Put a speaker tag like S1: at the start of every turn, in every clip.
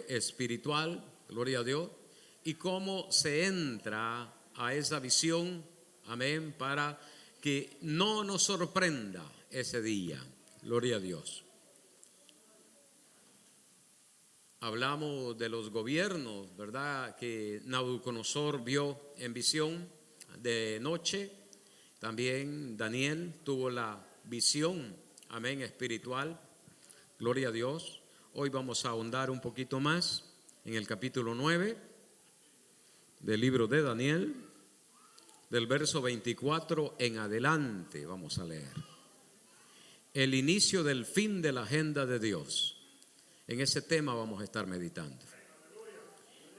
S1: hambre espiritual, gloria a Dios, y cómo se entra a esa visión, amén, para que no nos sorprenda ese día, gloria a Dios. Hablamos de los gobiernos, ¿verdad?, que Nabucodonosor vio en visión de noche. También Daniel tuvo la visión, amén, espiritual, gloria a Dios. Hoy vamos a ahondar un poquito más en el capítulo 9 del libro de Daniel, del verso 24 en adelante. Vamos a leer el inicio del fin de la agenda de Dios. En ese tema vamos a estar meditando.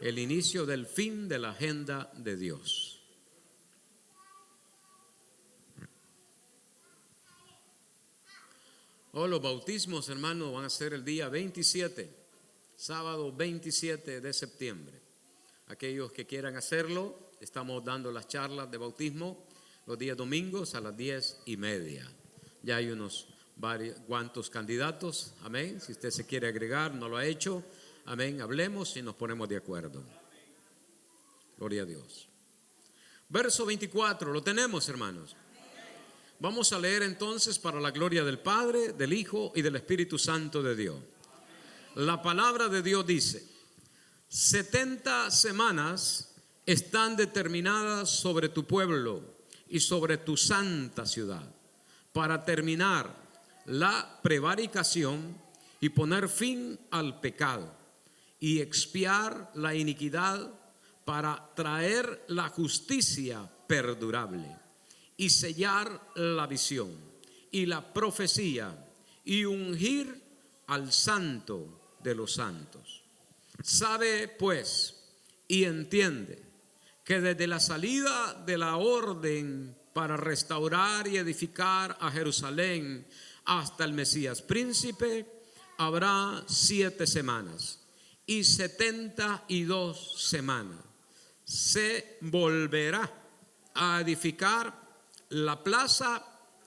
S1: El inicio del fin de la agenda de Dios. Los bautismos, hermanos, van a ser el día 27, sábado 27 de septiembre. Aquellos que quieran hacerlo, estamos dando las charlas de bautismo los días domingos a las 10:30. Ya hay unos cuantos candidatos, amén. Si usted se quiere agregar, no lo ha hecho, amén, hablemos y nos ponemos de acuerdo. Gloria a Dios. Verso 24, lo tenemos, hermanos. Vamos a leer entonces para la gloria del Padre, del Hijo y del Espíritu Santo de Dios. La palabra de Dios dice: 70 semanas están determinadas sobre tu pueblo y sobre tu santa ciudad, para terminar la prevaricación y poner fin al pecado y expiar la iniquidad, para traer la justicia perdurable y sellar la visión y la profecía y ungir al santo de los santos. Sabe pues y entiende que desde la salida de la orden para restaurar y edificar a Jerusalén hasta el Mesías príncipe habrá 7 semanas y 72 semanas. Se volverá a edificar la plaza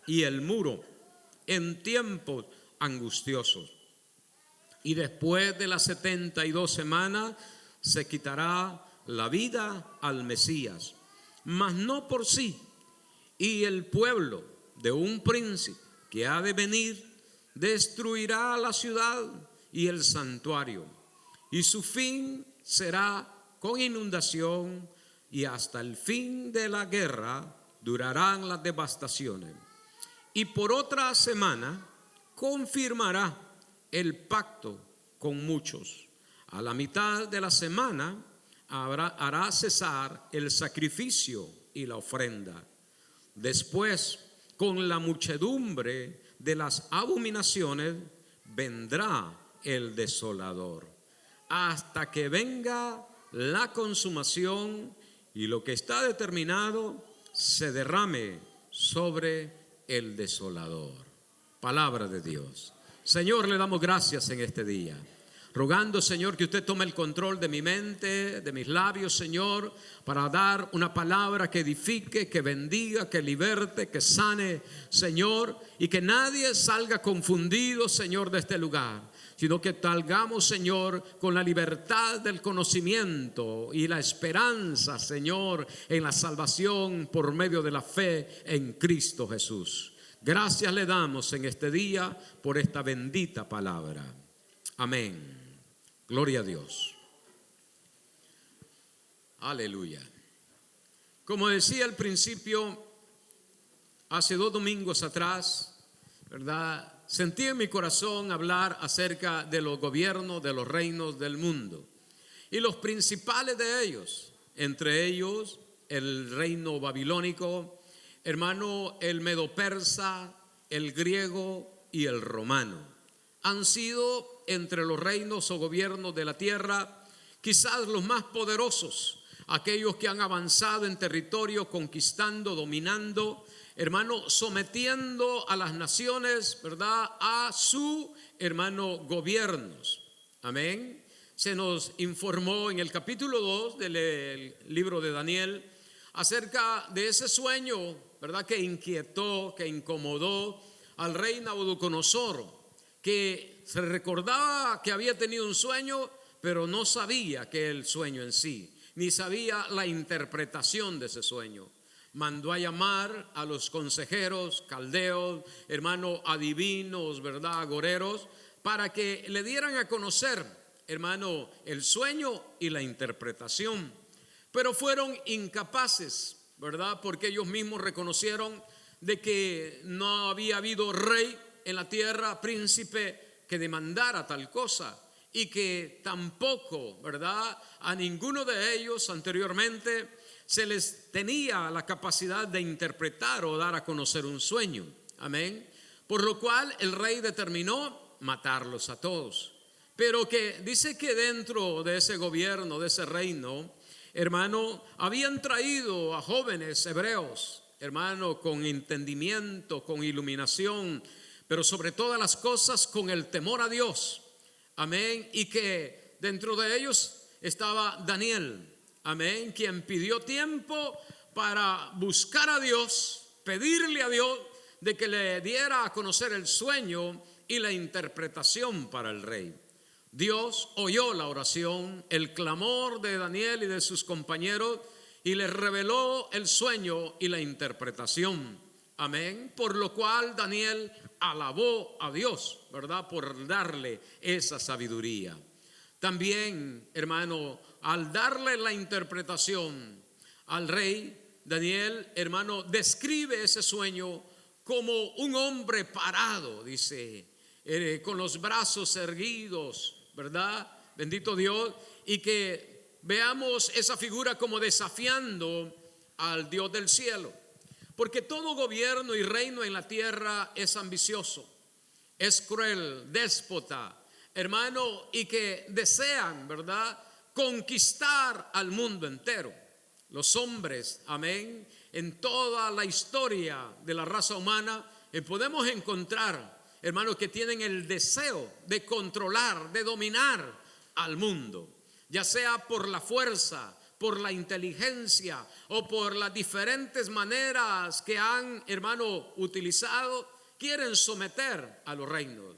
S1: y el muro en tiempos angustiosos. Y después de las 72 semanas se quitará la vida al Mesías, mas no por sí. Y el pueblo de un príncipe que ha de venir destruirá la ciudad y el santuario, y su fin será con inundación, y hasta el fin de la guerra durarán las devastaciones. Y por otra semana confirmará el pacto con muchos. A la mitad de la semana hará cesar el sacrificio y la ofrenda. Después, con la muchedumbre de las abominaciones, vendrá el desolador, hasta que venga la consumación y lo que está determinado se derrame sobre el desolador. Palabra de Dios. Señor, le damos gracias en este día, rogando, Señor, que usted tome el control de mi mente, de mis labios, Señor, para dar una palabra que edifique, que bendiga, que liberte, que sane, Señor, y que nadie salga confundido, Señor, de este lugar, sino que salgamos, Señor, con la libertad del conocimiento y la esperanza, Señor, en la salvación por medio de la fe en Cristo Jesús. Gracias le damos en este día por esta bendita palabra. Amén. Gloria a Dios. Aleluya. Como decía al principio, hace 2 domingos atrás, ¿verdad?, sentí en mi corazón hablar acerca de los gobiernos de los reinos del mundo y los principales de ellos, entre ellos el reino babilónico, hermano, el medo-persa, el griego y el romano. Han sido entre los reinos o gobiernos de la tierra quizás los más poderosos, aquellos que han avanzado en territorio, conquistando, dominando, hermano, sometiendo a las naciones, ¿verdad?, a su, hermano, gobiernos. Amén. Se nos informó en el capítulo 2 del libro de Daniel acerca de ese sueño, ¿verdad?, que inquietó, que incomodó al rey Nabucodonosor, que se recordaba que había tenido un sueño, pero no sabía que el sueño en sí, ni sabía la interpretación de ese sueño. Mandó a llamar a los consejeros, caldeos, hermano, adivinos, ¿verdad? Agoreros, para que le dieran a conocer, hermano, el sueño y la interpretación. Pero fueron incapaces, ¿verdad? Porque ellos mismos reconocieron de que no había habido rey en la tierra, príncipe, que demandara tal cosa, y que tampoco, ¿verdad?, a ninguno de ellos anteriormente se les tenía la capacidad de interpretar o dar a conocer un sueño. Amén. Por lo cual el rey determinó matarlos a todos. Pero que dice que dentro de ese gobierno, de ese reino, hermano, habían traído a jóvenes hebreos, hermano, con entendimiento, con iluminación, pero sobre todas las cosas con el temor a Dios. Amén. Y que dentro de ellos estaba Daniel. Amén. Quien pidió tiempo para buscar a Dios, pedirle a Dios de que le diera a conocer el sueño y la interpretación para el rey. Dios oyó la oración, el clamor de Daniel y de sus compañeros, y les reveló el sueño y la interpretación. Amén. Por lo cual Daniel alabó a Dios, ¿verdad?, por darle esa sabiduría. También, hermano, al darle la interpretación al rey, Daniel, hermano, describe ese sueño como un hombre parado, dice, con los brazos erguidos, ¿verdad? Bendito Dios. Y que veamos esa figura como desafiando al Dios del cielo. Porque todo gobierno y reino en la tierra es ambicioso, es cruel, déspota, hermano, y que desean, ¿verdad?, conquistar al mundo entero. Los hombres, amén, en toda la historia de la raza humana, podemos encontrar, hermano, que tienen el deseo de controlar, de dominar al mundo, ya sea por la fuerza, por la inteligencia o por las diferentes maneras que han, hermano, utilizado. Quieren someter a los reinos.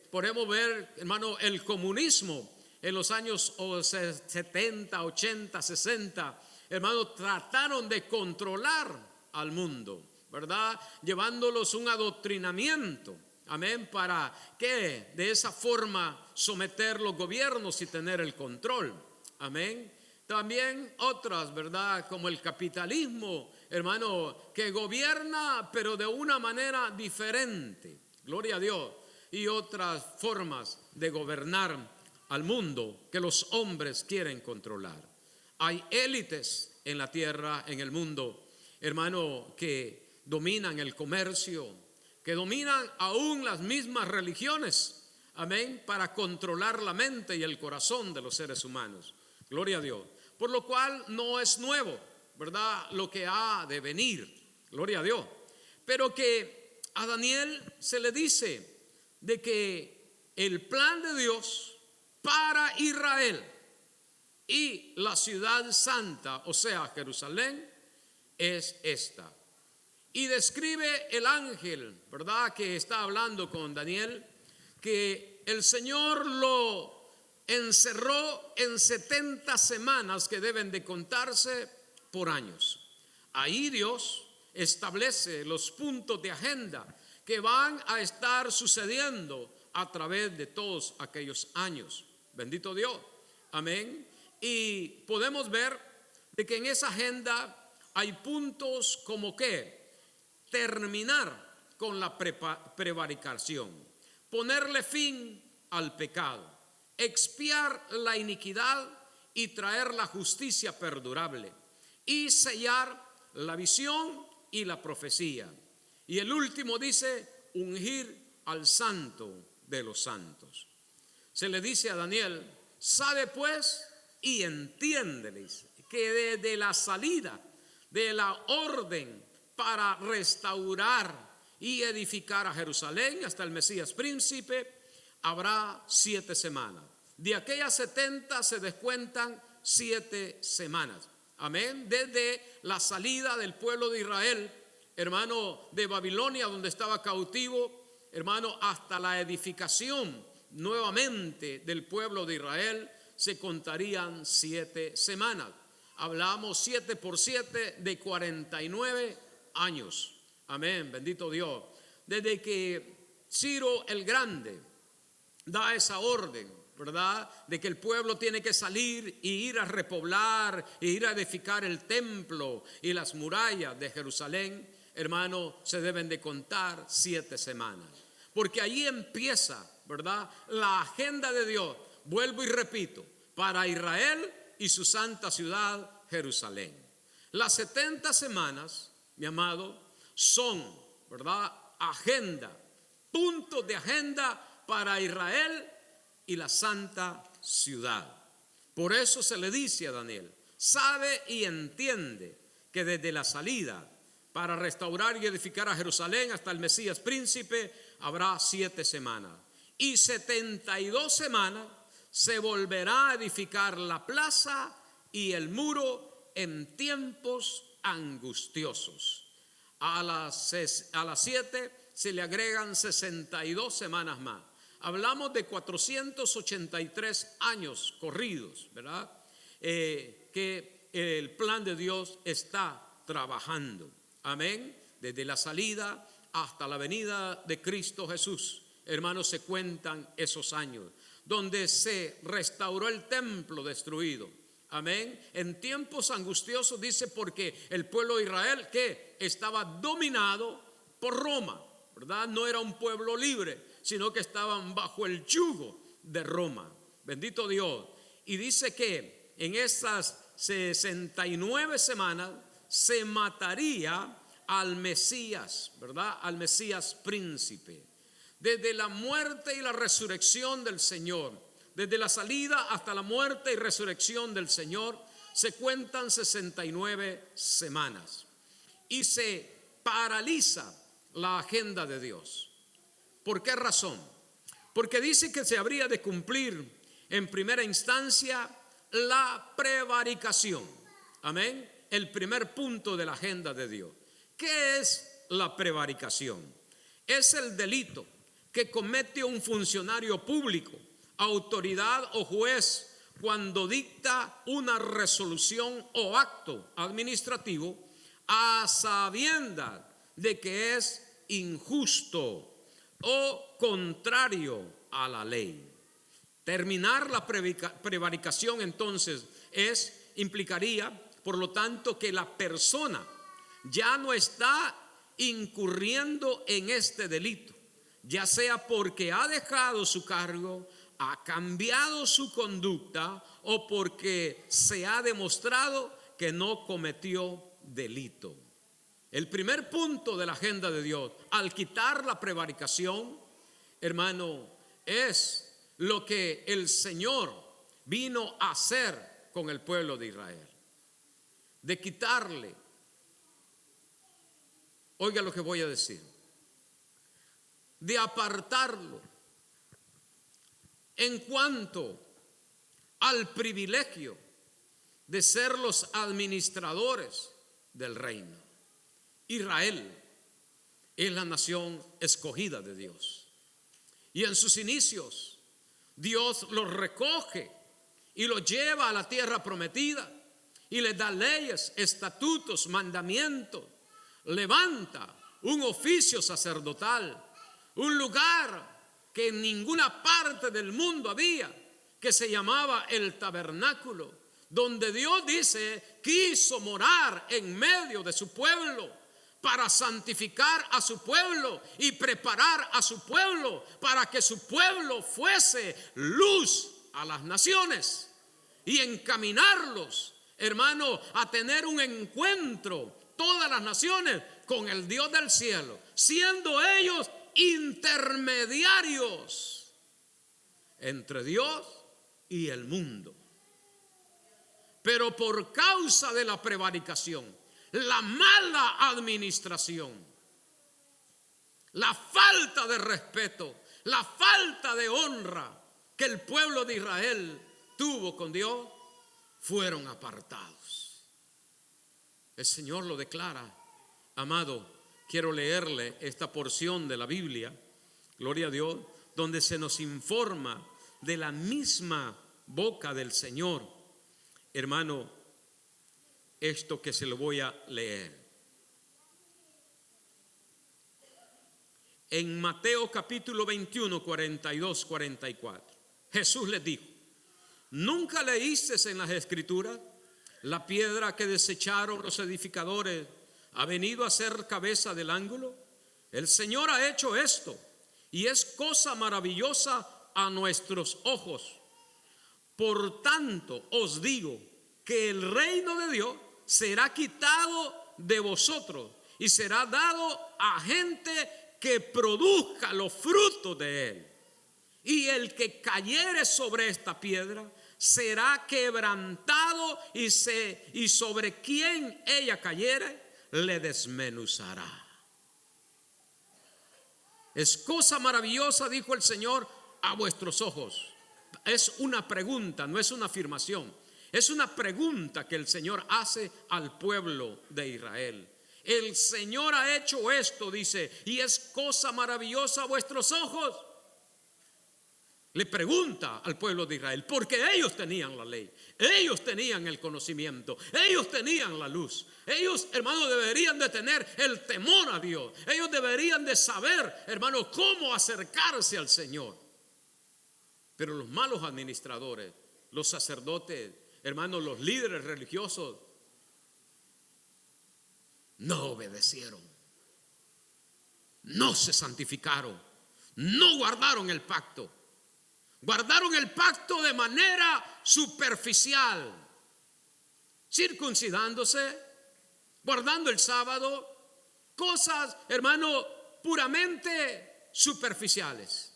S1: Podemos ver, hermano, el comunismo en los años 70, 80, 60, hermano, trataron de controlar al mundo, ¿verdad?, llevándolos un adoctrinamiento. Amén. Para que de esa forma someter los gobiernos y tener el control. Amén. También otras, ¿verdad?, como el capitalismo, hermano, que gobierna pero de una manera diferente. Gloria a Dios. Y otras formas de gobernar al mundo que los hombres quieren controlar. Hay élites en la tierra, en el mundo, hermano, que dominan el comercio, que dominan aún las mismas religiones. Amén. Para controlar la mente y el corazón de los seres humanos. Gloria a Dios. Por lo cual no es nuevo, ¿verdad?, lo que ha de venir. Gloria a Dios. Pero que a Daniel se le dice de que el plan de Dios para Israel y la ciudad santa, o sea, Jerusalén, es esta. Y describe el ángel, ¿verdad?, que está hablando con Daniel, que el Señor lo encerró en 70 semanas que deben de contarse por años. Ahí Dios establece los puntos de agenda que van a estar sucediendo a través de todos aquellos años. Bendito Dios. Amén. Y podemos ver de que en esa agenda hay puntos como que terminar con la prevaricación, ponerle fin al pecado, expiar la iniquidad y traer la justicia perdurable, y sellar la visión y la profecía. Y el último dice, ungir al santo de los santos. Se le dice a Daniel, sabe pues y entiéndeles que desde la salida de la orden para restaurar y edificar a Jerusalén hasta el Mesías príncipe, habrá 7 semanas. De aquellas 70 se descuentan 7 semanas. Amén. Desde la salida del pueblo de Israel, hermano, de Babilonia, donde estaba cautivo, hermano, hasta la edificación nuevamente del pueblo de Israel, se contarían 7 semanas. Hablamos 7 por 7 de 49 años. Amén, bendito Dios. Desde que Ciro el Grande da esa orden, ¿verdad?, de que el pueblo tiene que salir y ir a repoblar e ir a edificar el templo y las murallas de Jerusalén, hermano, se deben de contar 7 semanas. Porque allí empieza, ¿verdad?, la agenda de Dios, vuelvo y repito, para Israel y su santa ciudad, Jerusalén. Las 70 semanas, mi amado, son, ¿verdad?, agenda, puntos de agenda para Israel y la santa ciudad. Por eso se le dice a Daniel, sabe y entiende que desde la salida para restaurar y edificar a Jerusalén hasta el Mesías príncipe habrá 7 semanas. Y 72 semanas se volverá a edificar la plaza y el muro en tiempos angustiosos. A las 7 se le agregan 62 semanas más. Hablamos de 483 años corridos, ¿verdad? Que el plan de Dios está trabajando. Amén. Desde la salida hasta la venida de Cristo Jesús, hermanos, se cuentan esos años donde se restauró el templo destruido. Amén. En tiempos angustiosos, dice, porque el pueblo de Israel que estaba dominado por Roma, ¿verdad? No era un pueblo libre, sino que estaban bajo el yugo de Roma. Bendito Dios. Y dice que en esas 69 semanas se mataría al Mesías, ¿verdad? Al Mesías príncipe. Desde la muerte y la resurrección del Señor, desde la salida hasta la muerte y resurrección del Señor, se cuentan 69 semanas. Y se paraliza la agenda de Dios. ¿Por qué razón? Porque dice que se habría de cumplir en primera instancia la prevaricación. Amén. El primer punto de la agenda de Dios. ¿Qué es la prevaricación? Es el delito que comete un funcionario público, autoridad o juez cuando dicta una resolución o acto administrativo a sabiendas de que es injusto o contrario a la ley. Terminar la prevaricación entonces implicaría, por lo tanto, que la persona ya no está incurriendo en este delito, ya sea porque ha dejado su cargo, ha cambiado su conducta o porque se ha demostrado que no cometió delito. El primer punto de la agenda de Dios, al quitar la prevaricación, hermano, es lo que el Señor vino a hacer con el pueblo de Israel. De quitarle, oiga lo que voy a decir, de apartarlo en cuanto al privilegio de ser los administradores del reino. Israel es la nación escogida de Dios. Y en sus inicios, Dios los recoge y los lleva a la tierra prometida y les da leyes, estatutos, mandamientos. Levanta un oficio sacerdotal, un lugar que en ninguna parte del mundo había, que se llamaba el tabernáculo, donde Dios dice, quiso morar en medio de su pueblo para santificar a su pueblo y preparar a su pueblo para que su pueblo fuese luz a las naciones y encaminarlos, hermano, a tener un encuentro, todas las naciones, con el Dios del cielo, siendo ellos intermediarios entre Dios y el mundo. Pero por causa de la prevaricación, la mala administración, la falta de respeto, la falta de honra que el pueblo de Israel tuvo con Dios, fueron apartados. El Señor lo declara. Amado, quiero leerle esta porción de la Biblia, gloria a Dios, donde se nos informa de la misma boca del Señor, hermano, esto que se lo voy a leer. En Mateo capítulo 21, 42, 44, Jesús les dijo: ¿nunca leísteis en las Escrituras? La piedra que desecharon los edificadores ha venido a ser cabeza del ángulo. El Señor ha hecho esto, y es cosa maravillosa a nuestros ojos. Por tanto os digo que el reino de Dios será quitado de vosotros y será dado a gente que produzca los frutos de él. Y el que cayere sobre esta piedra será quebrantado, y sobre quien ella cayere le desmenuzará. Es cosa maravillosa, dijo el Señor, a vuestros ojos. Es una pregunta, no es una afirmación. Es una pregunta que el Señor hace al pueblo de Israel. El Señor ha hecho esto, dice, y es cosa maravillosa a vuestros ojos. Le pregunta al pueblo de Israel, porque ellos tenían la ley, ellos tenían el conocimiento, ellos tenían la luz. Ellos, hermanos, deberían de tener el temor a Dios. Ellos deberían de saber, hermanos, cómo acercarse al Señor. Pero los malos administradores, los sacerdotes, hermanos, los líderes religiosos, no obedecieron, no se santificaron, no guardaron el pacto. Guardaron el pacto de manera superficial, circuncidándose, guardando el sábado, cosas, hermano, puramente superficiales.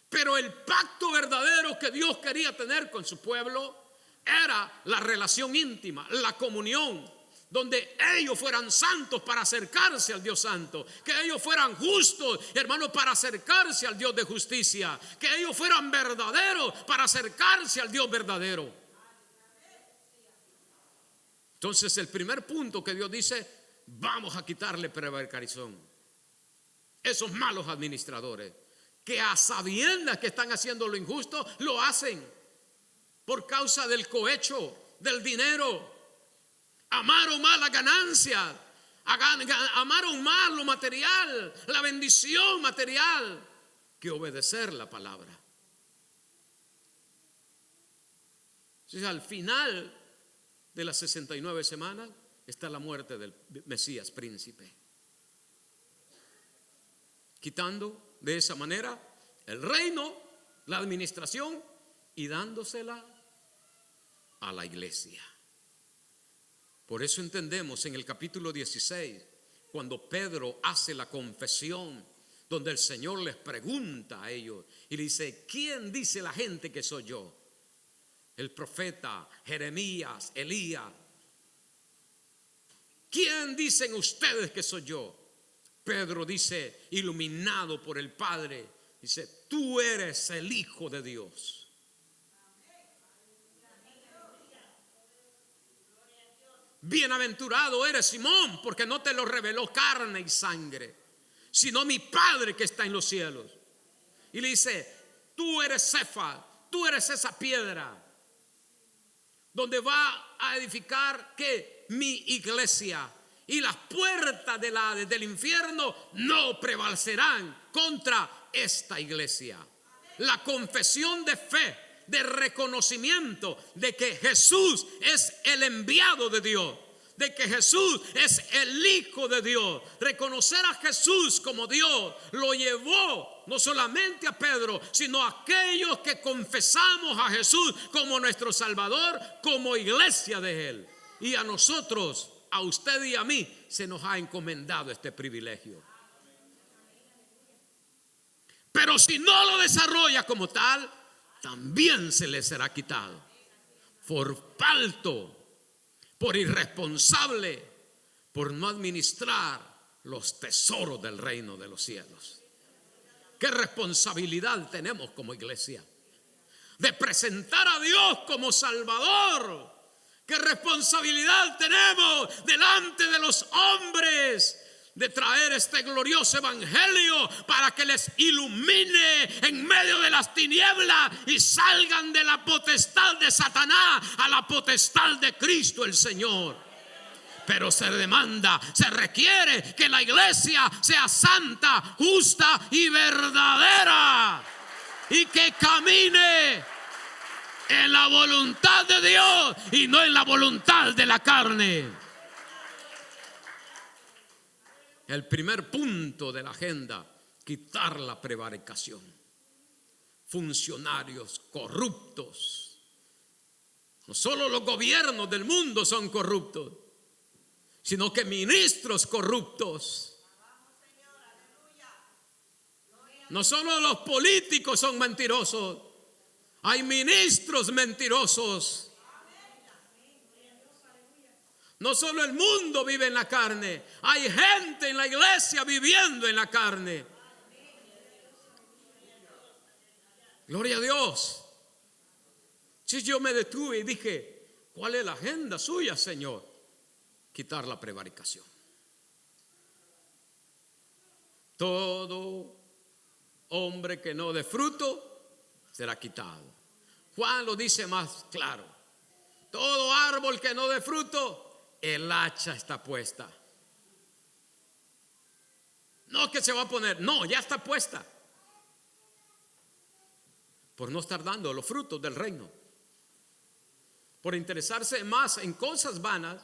S1: Pero el pacto verdadero que Dios quería tener con su pueblo era la relación íntima, la comunión, donde ellos fueran santos para acercarse al Dios santo, que ellos fueran justos, hermanos, para acercarse al Dios de justicia, que ellos fueran verdaderos para acercarse al Dios verdadero. Entonces el primer punto que Dios dice: vamos a quitarle prevaricación. Esos malos administradores que a sabiendas que están haciendo lo injusto, lo hacen por causa del cohecho, del dinero. Amaron más la ganancia, amaron más lo material, la bendición material, que obedecer la palabra. Entonces, al final de las 69 semanas está la muerte del Mesías príncipe, quitando de esa manera el reino, la administración, y dándosela a la iglesia. Por eso entendemos en el capítulo 16, cuando Pedro hace la confesión, donde el Señor les pregunta a ellos y le dice: ¿quién dice la gente que soy yo? El profeta, Jeremías, Elías. ¿Quién dicen ustedes que soy yo? Pedro dice, iluminado por el Padre, dice: tú eres el Hijo de Dios. Bienaventurado eres, Simón, porque no te lo reveló carne y sangre, sino mi Padre que está en los cielos. Y le dice: tú eres Cefa, tú eres esa piedra donde va a edificar que mi iglesia, y las puertas del infierno no prevalecerán contra esta iglesia. La confesión de fe, de reconocimiento de que Jesús es el enviado de Dios, de que Jesús es el Hijo de Dios. Reconocer a Jesús como Dios lo llevó no solamente a Pedro, sino a aquellos que confesamos a Jesús como nuestro Salvador, como iglesia de Él. Y a nosotros, a usted y a mí, se nos ha encomendado este privilegio. Pero si no lo desarrolla como tal, también se le será quitado por falto, por irresponsable, por no administrar los tesoros del reino de los cielos. ¿Qué responsabilidad tenemos como iglesia? De presentar a Dios como Salvador. ¿Qué responsabilidad tenemos delante de los hombres de traer este glorioso evangelio para que les ilumine en medio de las tinieblas y salgan de la potestad de Satanás a la potestad de Cristo el Señor. Pero se demanda, se requiere que la iglesia sea santa, justa y verdadera, y que camine en la voluntad de Dios y no en la voluntad de la carne. El primer punto de la agenda: quitar la prevaricación. Funcionarios corruptos. No solo los gobiernos del mundo son corruptos, sino que ministros corruptos. No solo los políticos son mentirosos, hay ministros mentirosos. No solo el mundo vive en la carne, hay gente en la iglesia viviendo en la carne. Gloria a Dios. Si yo me detuve y dije: ¿cuál es la agenda suya, Señor? Quitar la prevaricación. Todo hombre que no dé fruto será quitado. Juan lo dice más claro: todo árbol que no dé fruto, el hacha está puesta. No que se va a poner, no, ya está puesta. Por no estar dando los frutos del reino, por interesarse más en cosas vanas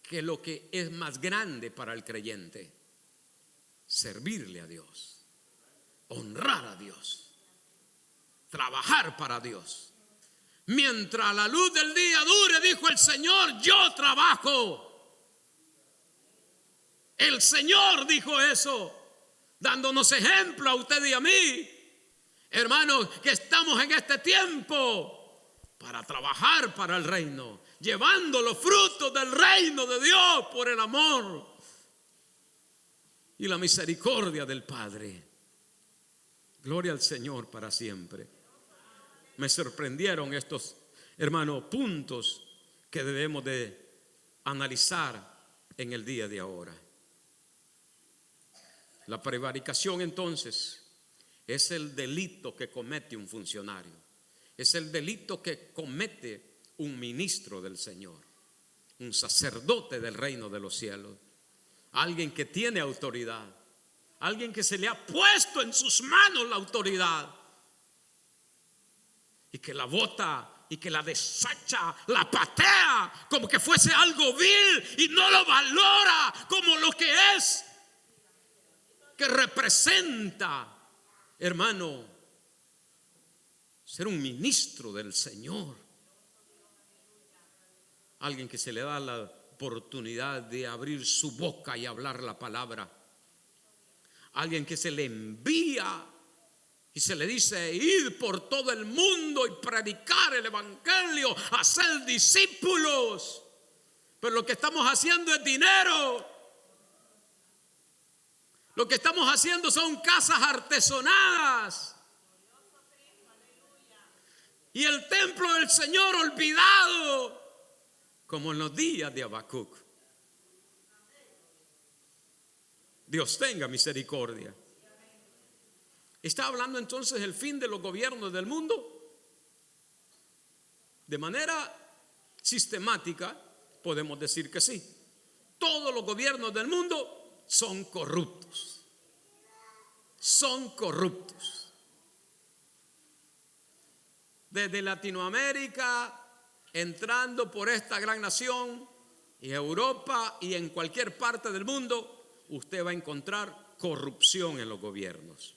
S1: que lo que es más grande para el creyente: servirle a Dios, honrar a Dios, trabajar para Dios. Mientras la luz del día dure, dijo el Señor, yo trabajo. El Señor dijo eso, dándonos ejemplo a usted y a mí, hermanos, que estamos en este tiempo para trabajar para el reino, llevando los frutos del reino de Dios por el amor y la misericordia del Padre. Gloria al Señor para siempre. Me sorprendieron estos, hermanos, puntos que debemos de analizar en el día de ahora. La prevaricación, entonces, es el delito que comete un funcionario, es el delito que comete un ministro del Señor, un sacerdote del reino de los cielos, alguien que tiene autoridad, alguien que se le ha puesto en sus manos la autoridad y que la bota y que la desecha, la patea como que fuese algo vil y no lo valora como lo que es, que representa, hermano, ser un ministro del Señor. Alguien que se le da la oportunidad de abrir su boca y hablar la palabra. Alguien que se le envía y se le dice: ir por todo el mundo y predicar el evangelio, hacer discípulos. Pero lo que estamos haciendo es dinero. Lo que estamos haciendo son casas artesonadas. Y el templo del Señor olvidado, como en los días de Habacuc. Dios tenga misericordia. ¿Está hablando entonces el fin de los gobiernos del mundo? De manera sistemática podemos decir que sí. Todos los gobiernos del mundo son corruptos. Son corruptos. Desde Latinoamérica, entrando por esta gran nación, y Europa y en cualquier parte del mundo, usted va a encontrar corrupción en los gobiernos.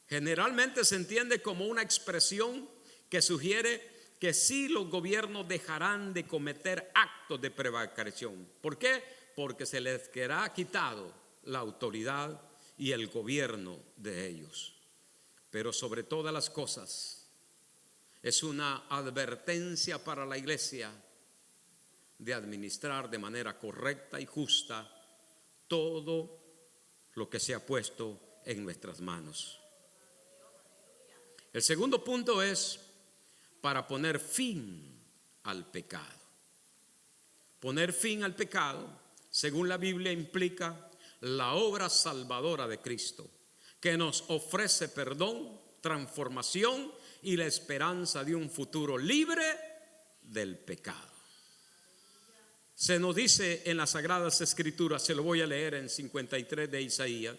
S1: Generalmente se entiende como una expresión que sugiere que sí, los gobiernos dejarán de cometer actos de prevaricación. ¿Por qué? Porque se les quedará quitado la autoridad y el gobierno de ellos. Pero sobre todas las cosas, es una advertencia para la iglesia de administrar de manera correcta y justa todo lo que se ha puesto en nuestras manos. El segundo punto es para poner fin al pecado. Poner fin al pecado según la Biblia, implica la obra salvadora de Cristo, que nos ofrece perdón, transformación y la esperanza de un futuro libre del pecado. Se nos dice en las Sagradas Escrituras, se lo voy a leer en 53 de Isaías: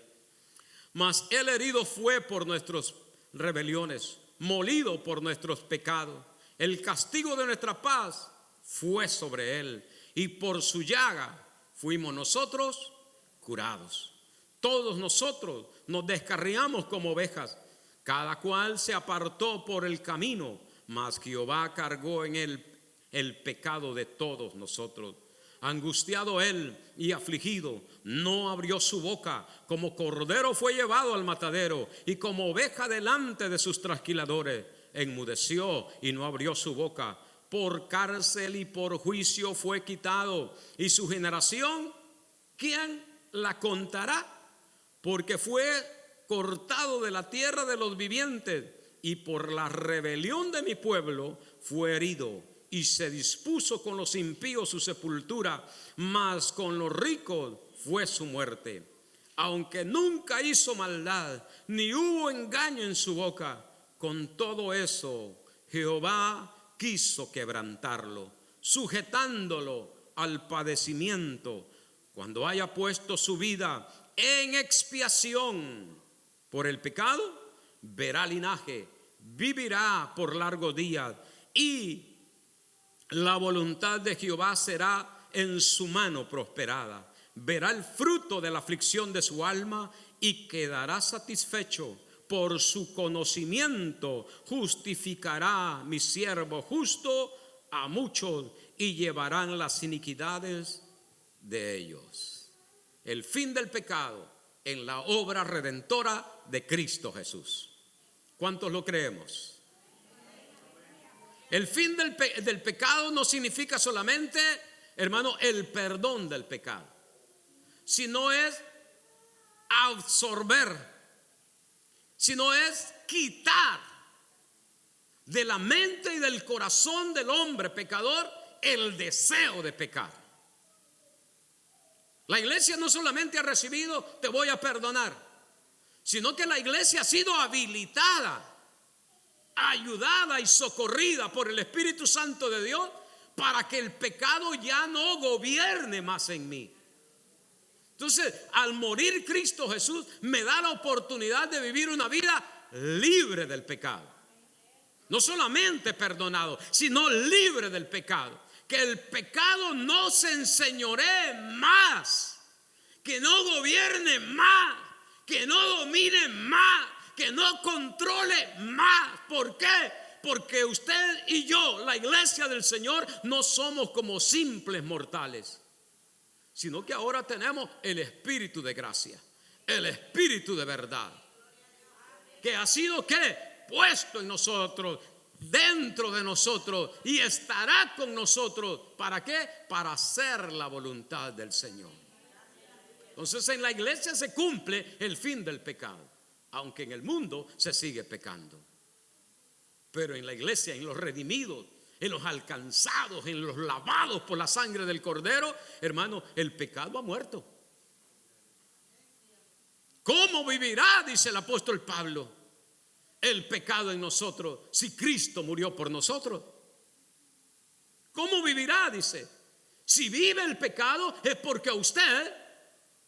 S1: mas él herido fue por nuestras rebeliones, molido por nuestros pecados. El castigo de nuestra paz fue sobre él, y por su llaga fuimos nosotros curados. Todos nosotros nos descarriamos como ovejas, cada cual se apartó por el camino, mas Jehová cargó en él el pecado de todos nosotros. Angustiado él y afligido, no abrió su boca. Como cordero fue llevado al matadero, y como oveja delante de sus trasquiladores, enmudeció y no abrió su boca. Por cárcel y por juicio fue quitado, y su generación, ¿quién la contará? Porque fue cortado de la tierra de los vivientes, y por la rebelión de mi pueblo fue herido, y se dispuso con los impíos su sepultura, mas con los ricos fue su muerte. Aunque nunca hizo maldad, ni hubo engaño en su boca, con todo eso Jehová quiso quebrantarlo, sujetándolo al padecimiento. Cuando haya puesto su vida en expiación por el pecado, verá linaje, vivirá por largos días, y la voluntad de Jehová será en su mano prosperada. Verá el fruto de la aflicción de su alma y quedará satisfecho. Por su conocimiento justificará mi siervo justo a muchos, y llevarán las iniquidades de ellos. El fin del pecado en la obra redentora de Cristo Jesús. ¿Cuántos lo creemos? El fin del pecado no significa solamente, hermano, el perdón del pecado, sino es absorber, sino es quitar de la mente y del corazón del hombre pecador el deseo de pecar. La iglesia no solamente ha recibido te voy a perdonar, sino que la iglesia ha sido habilitada, ayudada y socorrida por el Espíritu Santo de Dios para que el pecado ya no gobierne más en mí. Entonces, al morir Cristo Jesús, me da la oportunidad de vivir una vida libre del pecado. No solamente perdonado, sino libre del pecado. Que el pecado no se enseñoree más, que no gobierne más, que no domine más, que no controle más. ¿Por qué? Porque usted y yo, la iglesia del Señor, no somos como simples mortales, sino que ahora tenemos el Espíritu de gracia, el Espíritu de verdad, que ha sido ¿qué? Puesto en nosotros, dentro de nosotros, y estará con nosotros. ¿Para qué? Para hacer la voluntad del Señor. Entonces en la iglesia se cumple el fin del pecado, aunque en el mundo se sigue pecando. Pero en la iglesia, en los redimidos, en los alcanzados, en los lavados por la sangre del Cordero, hermano, el pecado ha muerto. ¿Cómo vivirá, dice el apóstol Pablo, el pecado en nosotros si Cristo murió por nosotros? ¿Cómo vivirá? Dice. Si vive el pecado es porque usted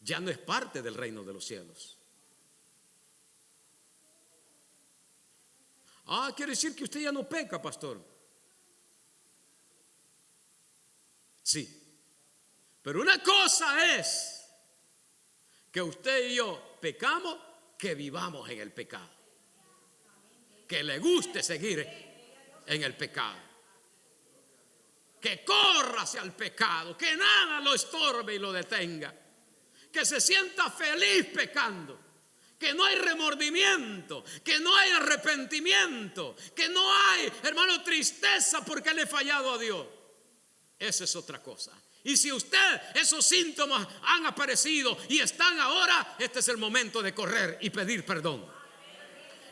S1: ya no es parte del reino de los cielos. Quiere decir que usted ya no peca, pastor. Sí. Pero una cosa es que usted y yo pecamos, que vivamos en el pecado, que le guste seguir en el pecado, que corra hacia el pecado, que nada lo estorbe y lo detenga, que se sienta feliz pecando, que no hay remordimiento, que no hay arrepentimiento, que no hay, hermano, tristeza porque le he fallado a Dios. Esa es otra cosa. Y si usted, esos síntomas han aparecido y están ahora, este es el momento de correr y pedir perdón.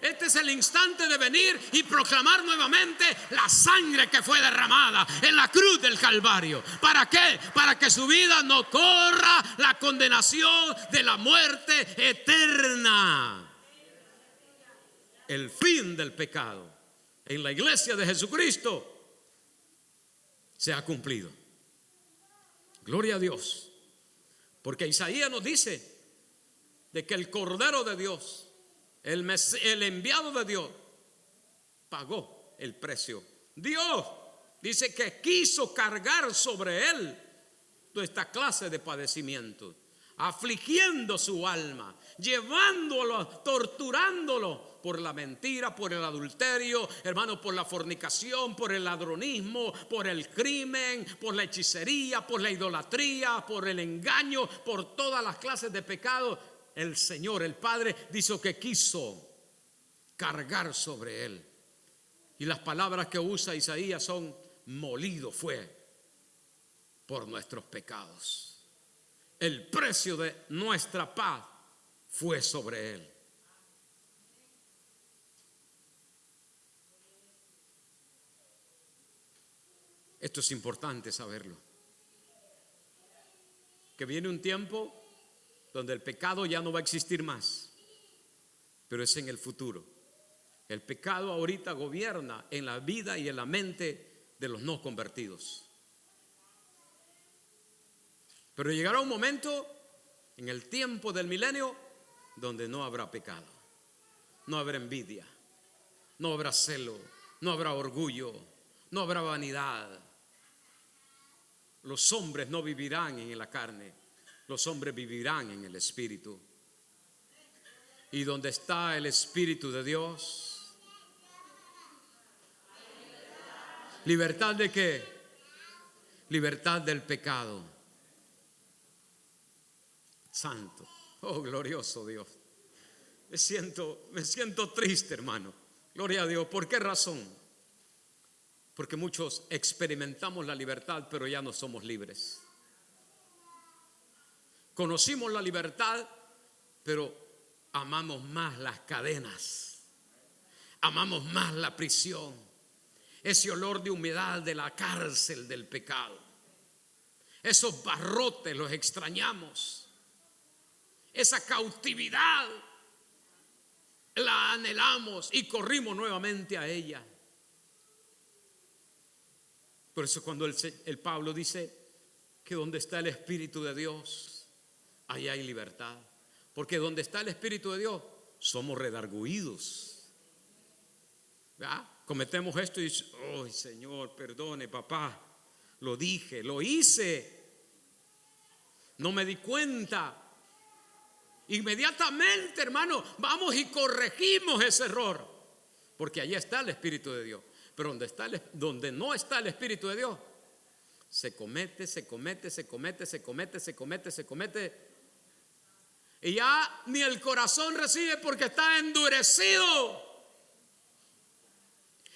S1: Este es el instante de venir y proclamar nuevamente la sangre que fue derramada en la cruz del Calvario. ¿Para qué? Para que su vida no corra la condenación de la muerte eterna. El fin del pecado en la iglesia de Jesucristo se ha cumplido. Gloria a Dios. Porque Isaías nos dice de que el Cordero de Dios, el enviado de Dios, pagó el precio. Dios dice que quiso cargar sobre él toda esta clase de padecimientos, afligiendo su alma, llevándolo, torturándolo por la mentira, por el adulterio, hermano, por la fornicación, por el ladronismo, por el crimen, por la hechicería, por la idolatría, por el engaño, por todas las clases de pecado. El Señor, el Padre, dijo que quiso cargar sobre él. Y las palabras que usa Isaías son: molido fue por nuestros pecados. El precio de nuestra paz fue sobre él. Esto es importante saberlo. Que viene un tiempo donde el pecado ya no va a existir más, pero es en el futuro. El pecado ahorita gobierna en la vida y en la mente de los no convertidos. Pero llegará un momento en el tiempo del milenio donde no habrá pecado, no habrá envidia, no habrá celo, no habrá orgullo, no habrá vanidad. Los hombres no vivirán en la carne, los hombres vivirán en el Espíritu. Y donde está el Espíritu de Dios, ¿libertad de qué? Libertad del pecado. Santo, oh glorioso Dios. Me siento triste, hermano. Gloria a Dios. ¿Por qué razón? Porque muchos experimentamos la libertad, pero ya no somos libres. Conocimos la libertad, pero amamos más las cadenas, amamos más la prisión, ese olor de humedad de la cárcel del pecado. Esos barrotes los extrañamos. Esa cautividad la anhelamos y corrimos nuevamente a ella. Por eso cuando el Pablo dice que donde está el Espíritu de Dios, ahí hay libertad. Porque donde está el Espíritu de Dios, somos redarguidos. ¿Verdad? Cometemos esto y dice: oh Señor, perdone papá, lo dije, lo hice, no me di cuenta. Inmediatamente, hermano, vamos y corregimos ese error, porque allí está el Espíritu de Dios. Pero donde no está el Espíritu de Dios, se comete, y ya ni el corazón recibe, porque está endurecido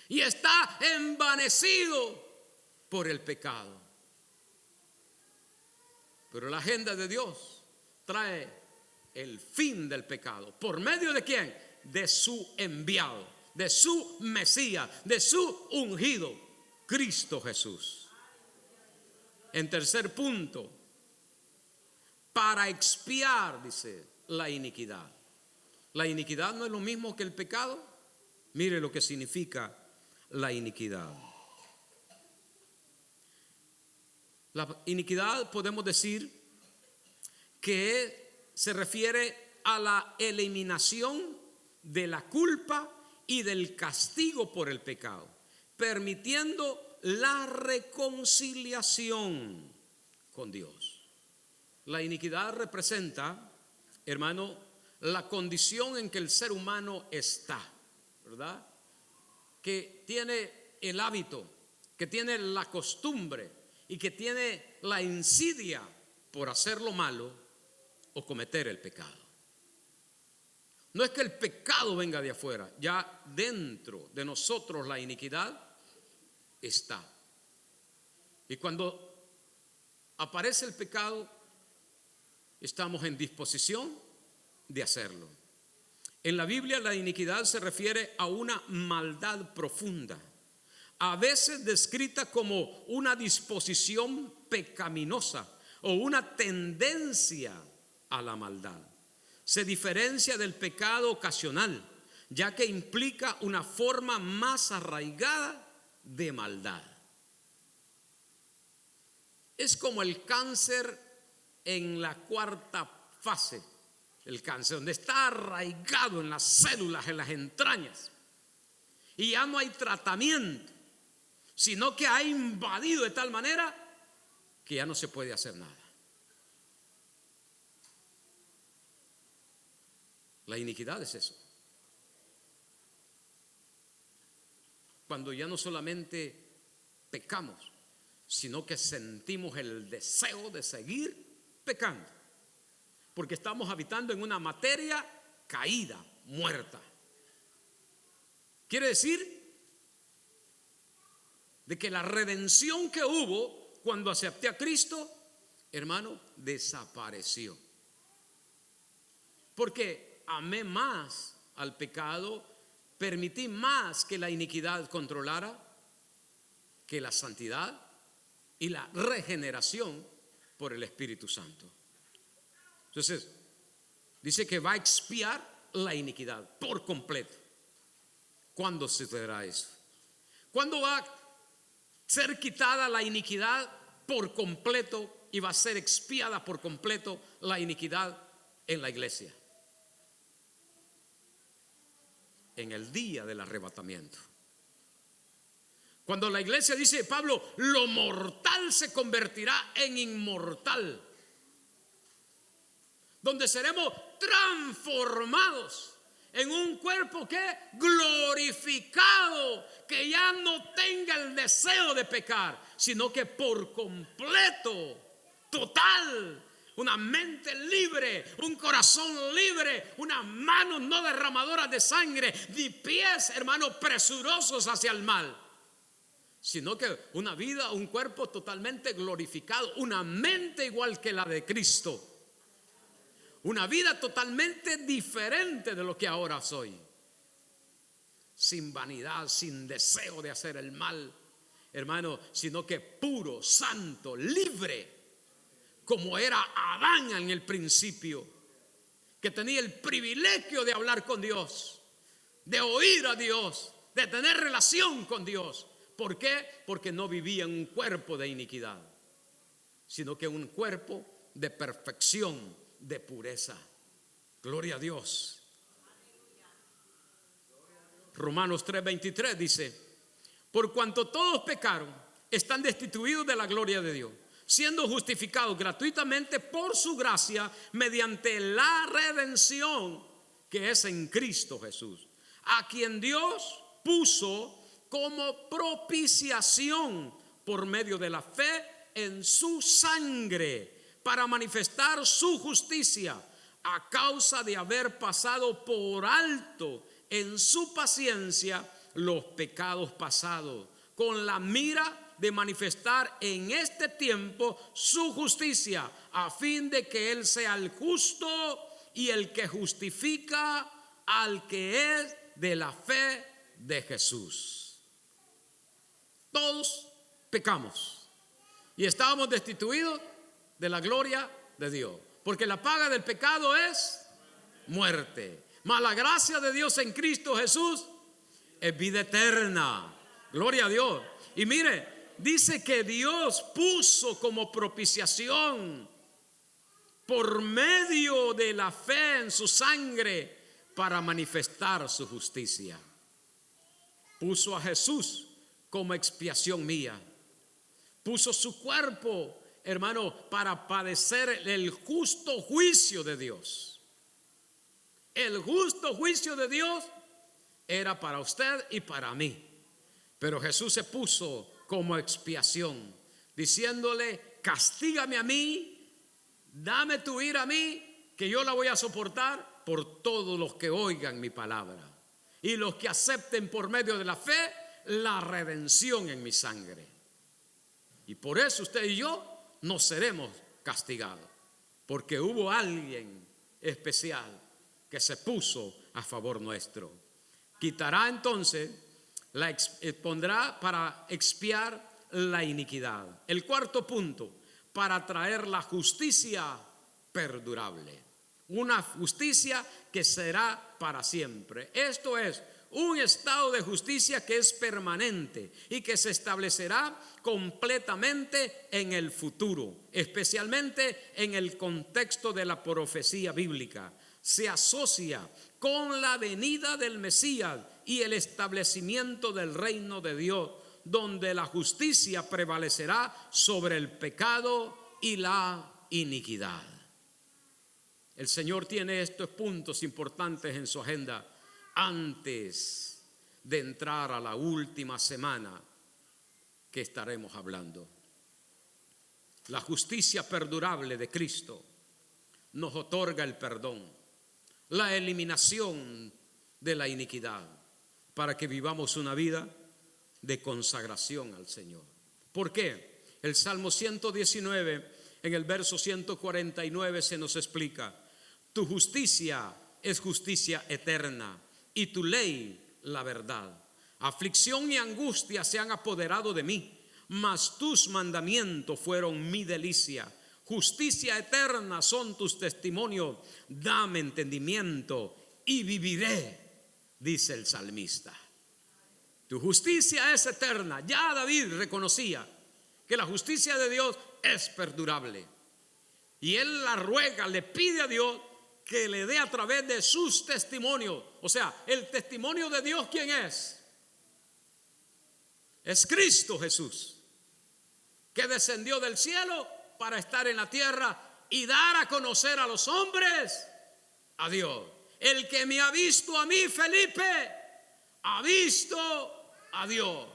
S1: y está envanecido por el pecado. Pero la agenda de Dios trae el fin del pecado. ¿Por medio de quién? De su enviado, de su Mesías, de su ungido, Cristo Jesús. En tercer punto, para expiar, dice, la iniquidad. La iniquidad no es lo mismo que el pecado. Mire lo que significa la iniquidad. La iniquidad, podemos decir que se refiere a la eliminación de la culpa y del castigo por el pecado, permitiendo la reconciliación con Dios. La iniquidad representa, hermano, la condición en que el ser humano está, ¿verdad? Que tiene el hábito, que tiene la costumbre y que tiene la insidia por hacer lo malo o cometer el pecado. No es que el pecado venga de afuera, ya dentro de nosotros la iniquidad está. Y cuando aparece el pecado, estamos en disposición de hacerlo. En la Biblia la iniquidad se refiere a una maldad profunda, a veces descrita como una disposición pecaminosa o una tendencia a la maldad. Se diferencia del pecado ocasional, ya que implica una forma más arraigada de maldad. Es como el cáncer en la cuarta fase, el cáncer, donde está arraigado en las células, en las entrañas, y ya no hay tratamiento, sino que ha invadido de tal manera que ya no se puede hacer nada. La iniquidad es eso. Cuando ya no solamente pecamos, sino que sentimos el deseo de seguir pecando, porque estamos habitando en una materia caída, muerta. Quiere decir de que la redención que hubo cuando acepté a Cristo, hermano, desapareció. Porque amé más al pecado, permití más que la iniquidad controlara que la santidad y la regeneración por el Espíritu Santo. Entonces, dice que va a expiar la iniquidad por completo. ¿Cuándo sucederá eso? ¿Cuándo va a ser quitada la iniquidad por completo y va a ser expiada por completo la iniquidad en la iglesia? En el día del arrebatamiento. Cuando la iglesia, dice Pablo, lo mortal se convertirá en inmortal, donde seremos transformados en un cuerpo que glorificado, que ya no tenga el deseo de pecar, sino que por completo, total, una mente libre, un corazón libre, unas manos no derramadoras de sangre, ni pies, hermanos, presurosos hacia el mal, sino que una vida, un cuerpo totalmente glorificado, una mente igual que la de Cristo, una vida totalmente diferente de lo que ahora soy, sin vanidad, sin deseo de hacer el mal, hermano, sino que puro, santo, libre, como era Adán en el principio, que tenía el privilegio de hablar con Dios, de oír a Dios, de tener relación con Dios. ¿Por qué? Porque no vivía en un cuerpo de iniquidad, sino que un cuerpo de perfección, de pureza. Gloria a Dios. Romanos 3:23 dice: por cuanto todos pecaron, están destituidos de la gloria de Dios, siendo justificados gratuitamente por su gracia mediante la redención que es en Cristo Jesús, a quien Dios puso como propiciación por medio de la fe en su sangre, para manifestar su justicia, a causa de haber pasado por alto en su paciencia los pecados pasados, con la mira de manifestar en este tiempo su justicia, a fin de que Él sea el justo y el que justifica al que es de la fe de Jesús. Todos pecamos y estábamos destituidos de la gloria de Dios, porque la paga del pecado es muerte, mas la gracia de Dios en Cristo Jesús es vida eterna. Gloria a Dios. Y mire, dice que Dios puso como propiciación por medio de la fe en su sangre para manifestar su justicia. Puso a Jesús como expiación mía, puso su cuerpo, hermano, para padecer el justo juicio de Dios. El justo juicio de Dios era para usted y para mí, pero Jesús se puso como expiación, diciéndole: castígame a mí, dame tu ira a mí, que yo la voy a soportar por todos los que oigan mi palabra y los que acepten por medio de la fe la redención en mi sangre. Y por eso usted y yo no seremos castigados, porque hubo alguien especial que se puso a favor nuestro. Quitará entonces, pondrá para expiar la iniquidad. El cuarto punto, para traer la justicia perdurable. Una justicia que será para siempre. Esto es un estado de justicia que es permanente y que se establecerá completamente en el futuro, especialmente en el contexto de la profecía bíblica. Se asocia con la venida del Mesías y el establecimiento del reino de Dios, donde la justicia prevalecerá sobre el pecado y la iniquidad. El Señor tiene estos puntos importantes en su agenda antes de entrar a la última semana que estaremos hablando. La justicia perdurable de Cristo nos otorga el perdón, la eliminación de la iniquidad, para que vivamos una vida de consagración al Señor. ¿Por qué? El Salmo 119, en el verso 149 se nos explica: tu justicia es justicia eterna y tu ley la verdad. Aflicción y angustia se han apoderado de mí, mas tus mandamientos fueron mi delicia. Justicia eterna son tus testimonios, dame entendimiento y viviré, dice el salmista. Tu justicia es eterna. Ya David reconocía que la justicia de Dios es perdurable, y él la ruega, le pide a Dios que le dé a través de sus testimonios. O sea, el testimonio de Dios, ¿quién es? Es Cristo Jesús, que descendió del cielo para estar en la tierra y dar a conocer a los hombres a Dios. El que me ha visto a mí, Felipe, ha visto a Dios.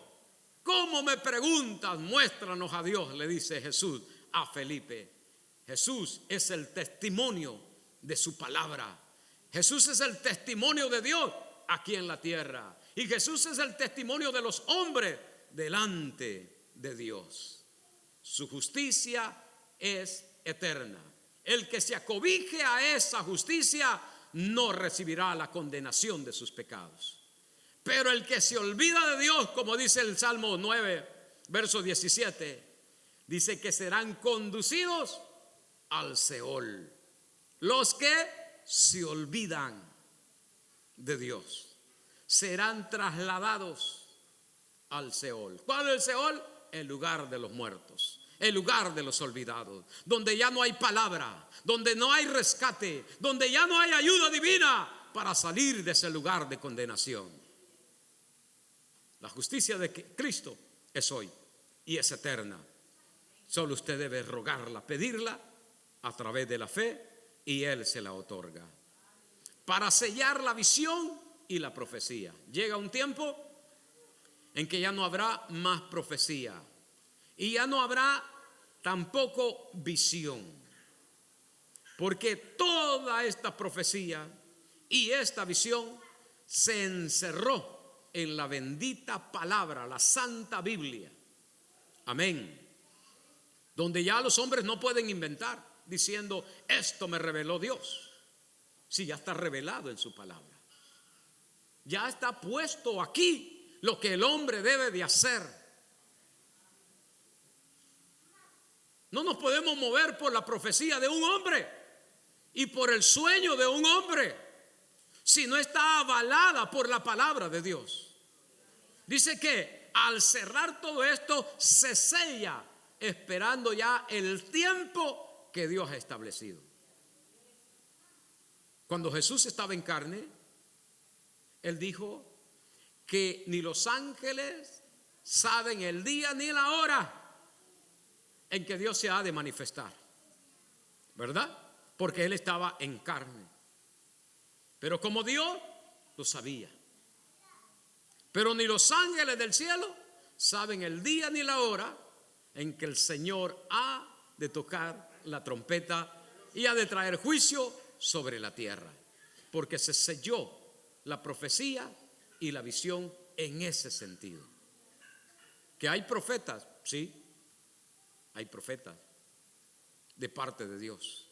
S1: ¿Cómo me preguntas? Muéstranos a Dios, le dice Jesús a Felipe. Jesús es el testimonio de su palabra. Jesús es el testimonio de Dios aquí en la tierra, y Jesús es el testimonio de los hombres delante de Dios. Su justicia es eterna. El que se acobije a esa justicia no recibirá la condenación de sus pecados. Pero el que se olvida de Dios, como dice el Salmo 9, verso 17, dice que serán conducidos al Seol. Los que se olvidan de Dios serán trasladados al Seol. ¿Cuál es el Seol? El lugar de los muertos, el lugar de los olvidados, donde ya no hay palabra, donde no hay rescate, donde ya no hay ayuda divina para salir de ese lugar de condenación. La justicia de Cristo es hoy y es eterna. Solo usted debe rogarla, pedirla a través de la fe, y Él se la otorga. Para sellar la visión y la profecía. Llega un tiempo en que ya no habrá más profecía y ya no habrá tampoco visión, porque toda esta profecía y esta visión se encerró en la bendita palabra, la Santa Biblia. Amén. Donde ya los hombres no pueden inventar diciendo esto me reveló Dios. Si ya está revelado en su palabra, ya está puesto aquí lo que el hombre debe de hacer. No nos podemos mover por la profecía de un hombre y por el sueño de un hombre si no está avalada por la palabra de Dios. Dice que al cerrar todo esto se sella, esperando ya el tiempo que Dios ha establecido. Cuando Jesús estaba en carne, Él dijo que ni los ángeles saben el día ni la hora en que Dios se ha de manifestar, ¿verdad? Porque Él estaba en carne. Pero como Dios lo sabía. Pero ni los ángeles del cielo saben el día ni la hora en que el Señor ha de tocar la trompeta y ha de traer juicio sobre la tierra, porque se selló la profecía y la visión en ese sentido. Que hay profetas, sí, hay profetas de parte de Dios,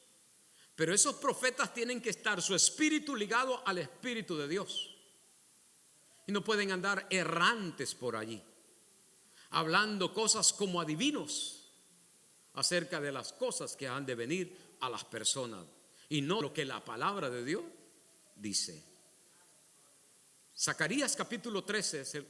S1: Pero esos profetas tienen que estar su espíritu ligado al Espíritu de Dios. Y no pueden andar errantes por allí, hablando cosas como adivinos acerca de las cosas que han de venir a las personas y no lo que la palabra de Dios dice. Zacarías capítulo 13,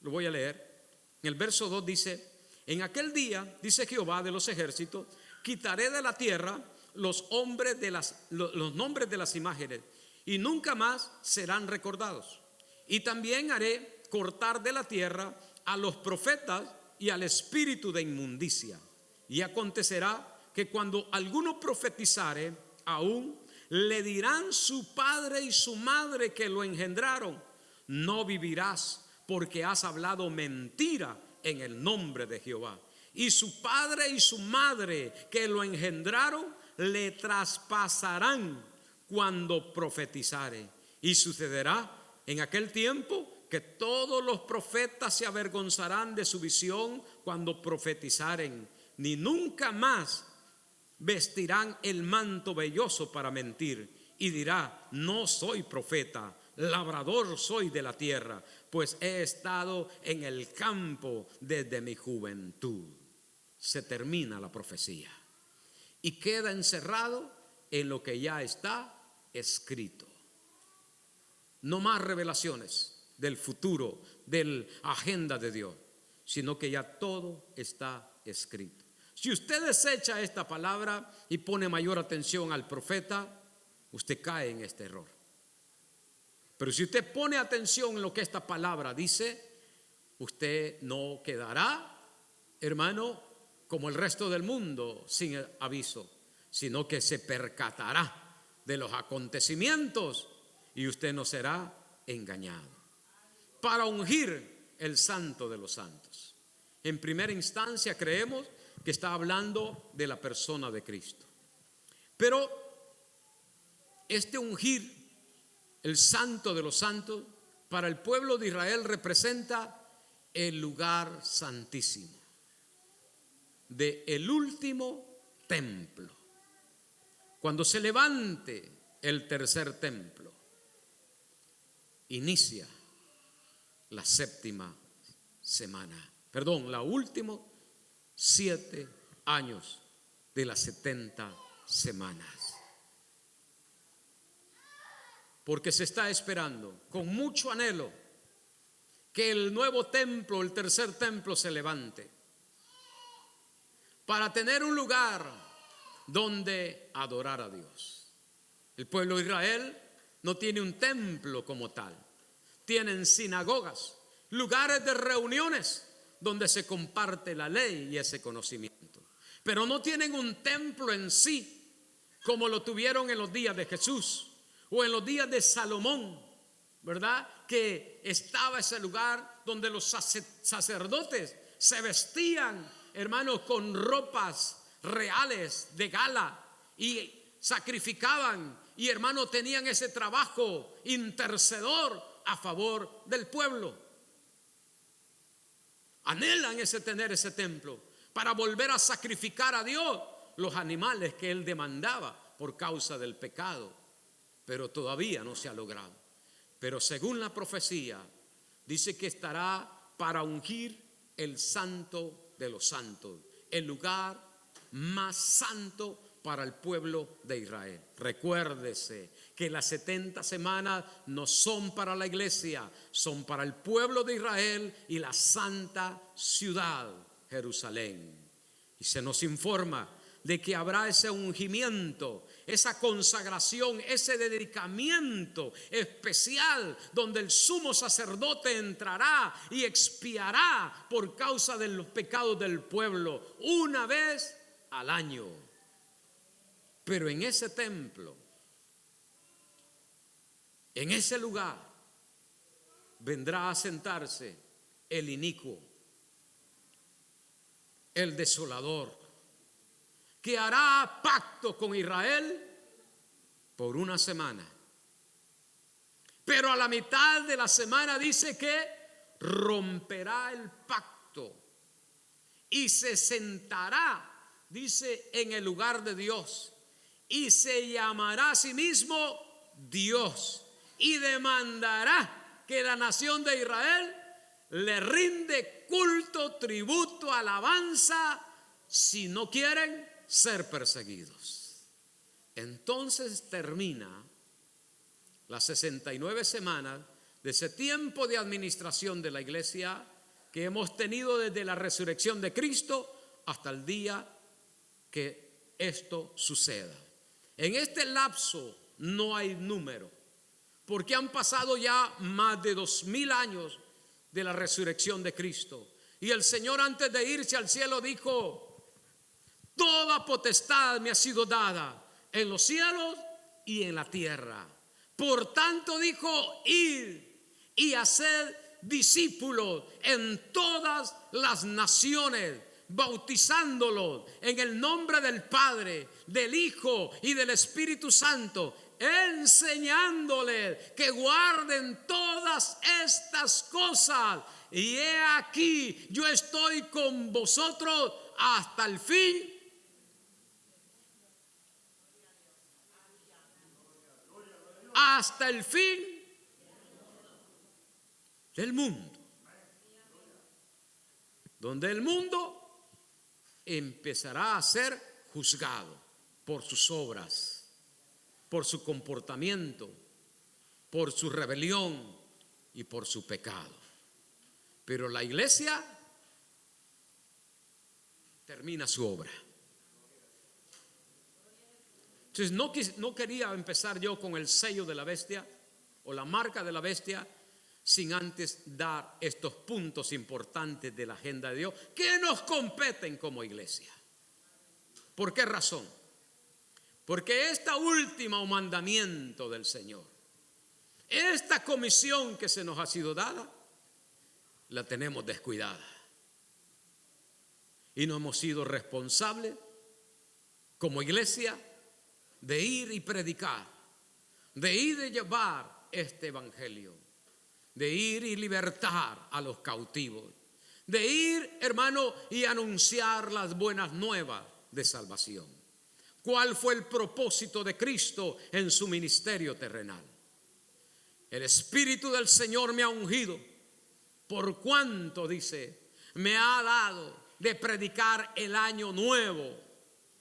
S1: lo voy a leer. En el verso 2 dice: en aquel día, dice Jehová de los ejércitos, quitaré de la tierra los nombres de las imágenes y nunca más serán recordados. Y también haré cortar de la tierra a los profetas y al espíritu de inmundicia. Y acontecerá que cuando alguno profetizare, aún le dirán su padre y su madre que lo engendraron: no vivirás, porque has hablado mentira en el nombre de Jehová. Y su padre y su madre que lo engendraron le traspasarán cuando profetizare. Y sucederá en aquel tiempo que todos los profetas se avergonzarán de su visión cuando profetizaren, ni nunca más vestirán el manto velloso para mentir. Y dirá: no soy profeta, labrador soy de la tierra, pues he estado en el campo desde mi juventud. Se termina la profecía y queda encerrado en lo que ya está escrito. No más revelaciones del futuro, de la agenda de Dios, sino que ya todo está escrito. Si usted desecha esta palabra y pone mayor atención al profeta, usted cae en este error. Pero si usted pone atención en lo que esta palabra dice, usted no quedará, hermano, como el resto del mundo sin aviso, sino que se percatará de los acontecimientos y usted no será engañado. Para ungir el santo de los santos, en primera instancia creemos que está hablando de la persona de Cristo. Pero este ungir el santo de los santos para el pueblo de Israel representa el lugar santísimo de el último templo. Cuando se levante el tercer templo, inicia la séptima semana, la última 7 años de las 70 semanas. Porque se está esperando con mucho anhelo que el nuevo templo, el tercer templo, se levante para tener un lugar donde adorar a Dios. El pueblo de Israel no tiene un templo como tal. Tienen sinagogas, lugares de reuniones donde se comparte la ley y ese conocimiento. Pero no tienen un templo en sí como lo tuvieron en los días de Jesús o en los días de Salomón, ¿verdad? Que estaba ese lugar donde los sacerdotes se vestían, hermanos, con ropas reales de gala y sacrificaban y, hermanos, tenían ese trabajo intercedor a favor del pueblo. Anhelan tener ese templo para volver a sacrificar a Dios los animales que Él demandaba por causa del pecado, pero todavía no se ha logrado. Pero según la profecía dice que estará para ungir el santo de los santos, el lugar más santo para el pueblo de Israel. Recuérdese que las 70 semanas no son para la iglesia, son para el pueblo de Israel y la santa ciudad Jerusalén. Y se nos informa de que habrá ese ungimiento, esa consagración, ese dedicamiento especial donde el sumo sacerdote entrará y expiará por causa de los pecados del pueblo una vez al año. Pero en ese templo, en ese lugar, vendrá a sentarse el inicuo, el desolador, que hará pacto con Israel por una semana. Pero a la mitad de la semana dice que romperá el pacto y se sentará, dice, en el lugar de Dios. y se llamará a sí mismo Dios y demandará que la nación de Israel le rinde culto, tributo, alabanza, si no quieren ser perseguidos. Entonces termina las 69 semanas de ese tiempo de administración de la iglesia que hemos tenido desde la resurrección de Cristo hasta el día que esto suceda. En este lapso no hay número, porque han pasado ya más de 2000 años de la resurrección de Cristo. Y el Señor, antes de irse al cielo, dijo: toda potestad me ha sido dada en los cielos y en la tierra. Por tanto, dijo, id y haced discípulos en todas las naciones, bautizándolos en el nombre del Padre, del Hijo y del Espíritu Santo, enseñándoles que guarden todas estas cosas. Y he aquí, yo estoy con vosotros hasta el fin. Hasta el fin del mundo. Donde el mundo empezará a ser juzgado por sus obras, por su comportamiento, por su rebelión y por su pecado. Pero la iglesia termina su obra. Entonces no quería empezar yo con el sello de la bestia o la marca de la bestia sin antes dar estos puntos importantes de la agenda de Dios que nos competen como iglesia. ¿Por qué razón? Porque este último mandamiento del Señor, esta comisión que se nos ha sido dada, la tenemos descuidada. Y no hemos sido responsables como iglesia de ir y predicar, de ir y llevar este evangelio, de ir y libertar a los cautivos, de ir, hermano, y anunciar las buenas nuevas de salvación. ¿Cuál fue el propósito de Cristo en su ministerio terrenal? El Espíritu del Señor me ha ungido, por cuanto, dice, me ha dado de predicar el año nuevo